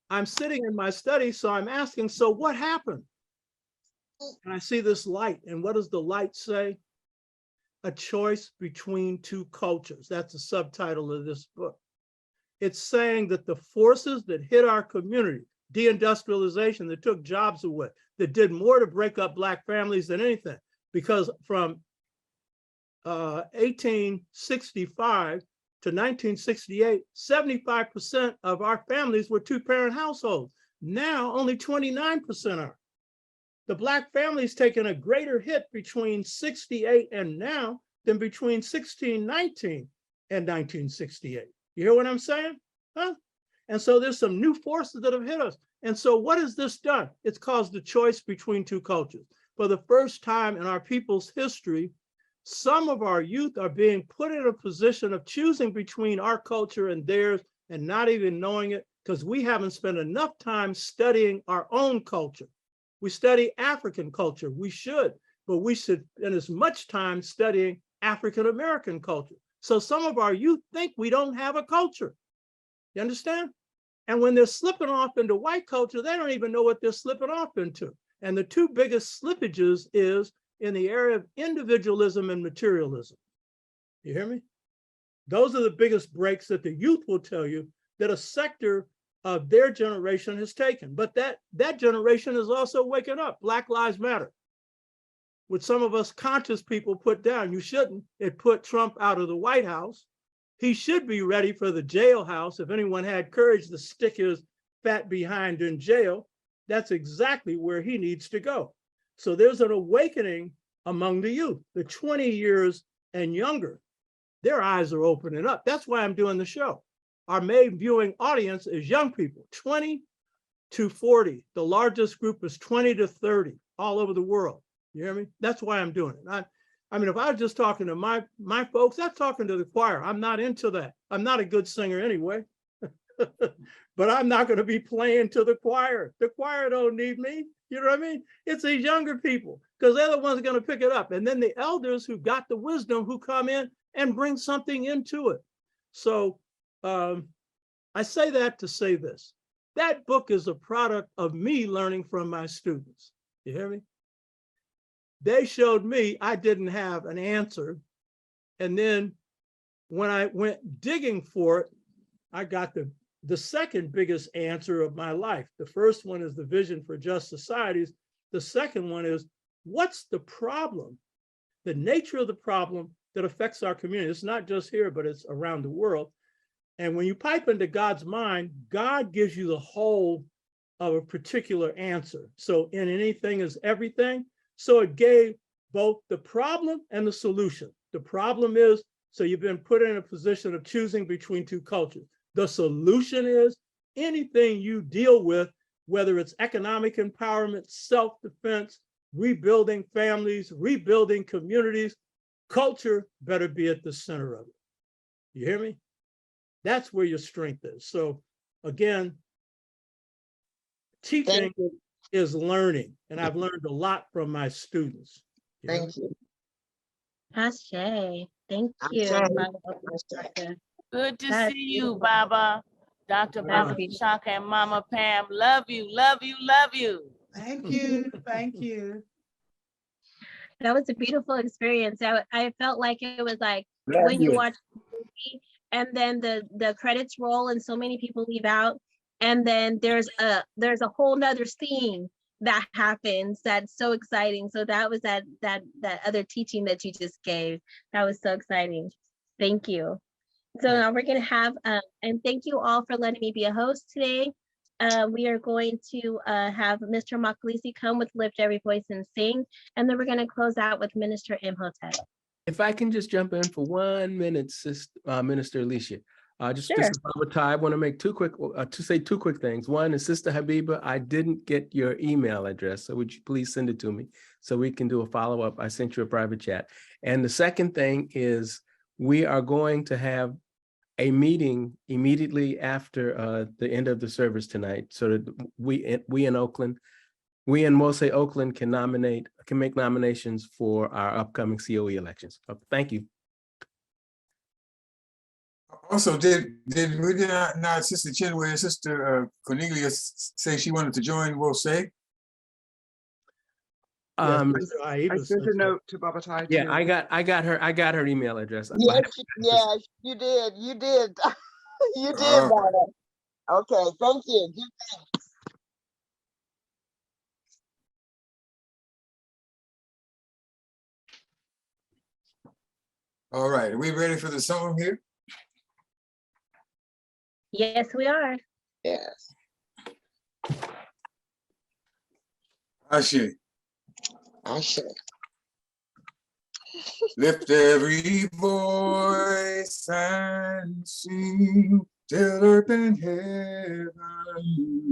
I'm sitting in my study, so I'm asking, so what happened? And I see this light, and what does the light say? A choice between 2 cultures. That's the subtitle of this book. It's saying that the forces that hit our community, deindustrialization, that took jobs away, that did more to break up Black families than anything, because from 1865 to 1968, 75% of our families were two-parent households. Now only 29% are. The Black family's taken a greater hit between 68 and now than between 1619 and 1968. You hear what I'm saying? Huh? And so there's some new forces that have hit us. And so what has this done? It's caused a choice between two cultures. For the first time in our people's history, some of our youth are being put in a position of choosing between our culture and theirs and not even knowing it because we haven't spent enough time studying our own culture. We study African culture, we should, but we should spend as much time studying African-American culture. So some of our youth think we don't have a culture. You understand? And when they're slipping off into white culture, they don't even know what they're slipping off into. And the two biggest slippages is in the area of individualism and materialism. You hear me? Those are the biggest breaks that the youth will tell you that a sector of their generation has taken. But that generation is also waking up. Black Lives Matter, which some of us conscious people put down. You shouldn't. It put Trump out of the White House. He should be ready for the jailhouse. If anyone had courage to stick his fat behind in jail, that's exactly where he needs to go. So there's an awakening among the youth, the 20 years and younger. Their eyes are opening up. That's why I'm doing the show. Our main viewing audience is young people, 20 to 40. The largest group is 20 to 30 all over the world. You hear me? That's why I'm doing it. I mean, if I was just talking to my folks, I'm talking to the choir. I'm not into that. I'm not a good singer anyway. But I'm not going to be playing to the choir. The choir don't need me. You know what I mean? It's these younger people because they're the ones going to pick it up. And then the elders who got the wisdom who come in and bring something into it. So I say that to say this. That book is a product of me learning from my students. You hear me? They showed me I didn't have an answer. And then when I went digging for it, I got the second biggest answer of my life. The first one is the vision for just societies. The second one is, what's the problem? The nature of the problem that affects our community. It's not just here, but it's around the world. And when you pipe into God's mind, God gives you the whole of a particular answer. So in anything is everything. So it gave both the problem and the solution. The problem is, so you've been put in a position of choosing between two cultures. The solution is anything you deal with, whether it's economic empowerment, self-defense, rebuilding families, rebuilding communities, culture better be at the center of it. You hear me? That's where your strength is. So again, teaching is learning, and I've learned a lot from my students.
Thank you.
Ashe. Thank you.
Good to see you, Baba. Dr. Baba Shaka and Mama Pam. Love you, love you, love you.
Thank you. Thank you.
That was a beautiful experience. I felt like it was like when you watch the movie and then the credits roll and so many people leave out. And then there's a whole nother scene that happens that's so exciting. So that was that other teaching that you just gave. That was so exciting. Thank you. So now we're going to have, and thank you all for letting me be a host today. We are going to have Mr. Makalisi come with Lift Every Voice and Sing, and then we're going to close out with Minister Imhotep.
If I can just jump in for 1 minute, Minister Alicia. Just
Sure.
this is Baba Tai. I want to make say two quick things. One is, Sister Habiba, I didn't get your email address, so would you please send it to me so we can do a follow-up? I sent you a private chat. And the second thing is, we are going to have a meeting immediately after the end of the service tonight, so that we in Oakland, we in Mose Oakland can make nominations for our upcoming COE elections. Thank you.
Also, did we not Sister Chinway and Sister Cornelia say she wanted to join WOSE?
I
sent a note to Baba Tai.
Yeah, I got her email address.
Yes, yes, you did. You did. You did, Baba. Okay, thank you. Give thanks.
All right, are we ready for the song here?
Yes, we are.
Yes.
Ashe.
Ashe.
Lift every voice and sing till earth and heaven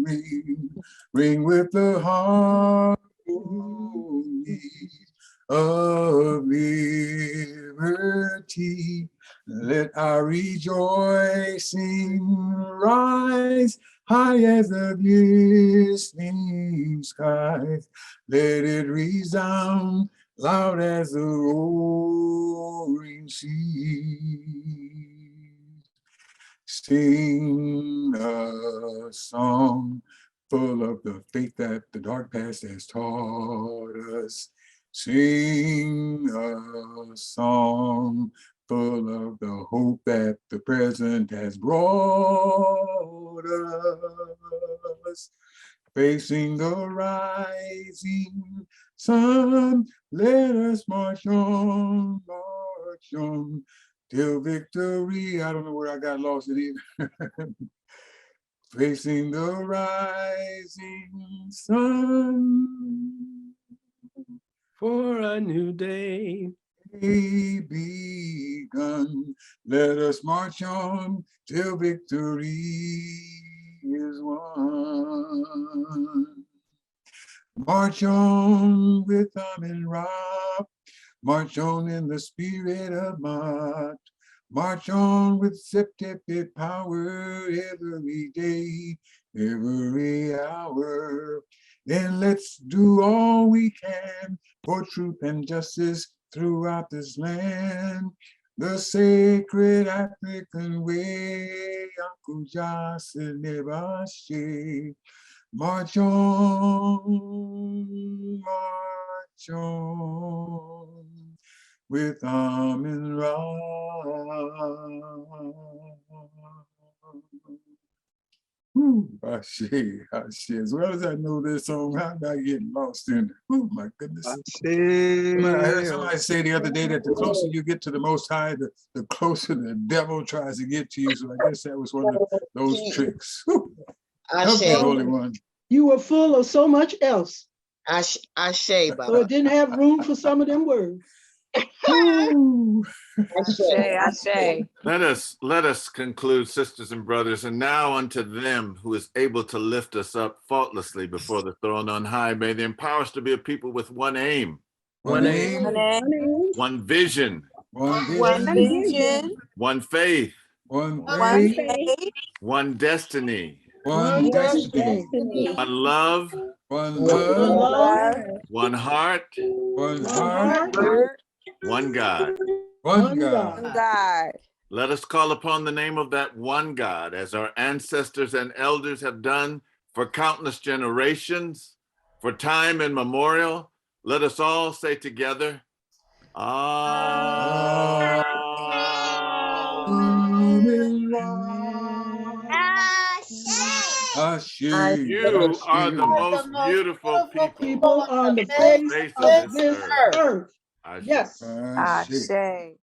ring, ring with the harmony of liberty. Let our rejoicing rise high as the glistening skies. Let it resound loud as the roaring sea. Sing a song full of the faith that the dark past has taught us. Sing a song full of the hope that the present has brought us. Facing the rising sun, let us march on till victory. I don't know where I got lost in either. Facing the rising sun
for a new day
begun. Let us march on till victory is won. March on with Amin Ra, march on in the spirit of Mat, march on with septuple power every day, every hour. Then let's do all we can for truth and justice throughout this land. The sacred African way, Uncle Johnson never shake. March on with Amin Ra. Ashe, Ashe. As well as I know this song, how did I get lost in it? Oh my goodness. I heard somebody say the other day that the closer you get to the Most High, the closer the devil tries to get to you. So I guess that was one of those tricks. Help me, Holy One.
You were full of so much else.
Ashe, Baba.
So it didn't have room for some of them words.
Let us conclude, sisters and brothers, and now unto them who is able to lift us up faultlessly before the throne on high. May they empower us to be a people with one aim,
one aim,
one vision,
one
vision, one faith,
one
destiny,
one destiny,
one love,
one love,
one heart, one God.
One God.
Let us call upon the name of that one God, as our ancestors and elders have done for countless generations, for time immemorial. Let us all say together, Amen.
Ashe.
You are the most beautiful people
on the face of this earth.
Ashe.
Yes.
Ashe.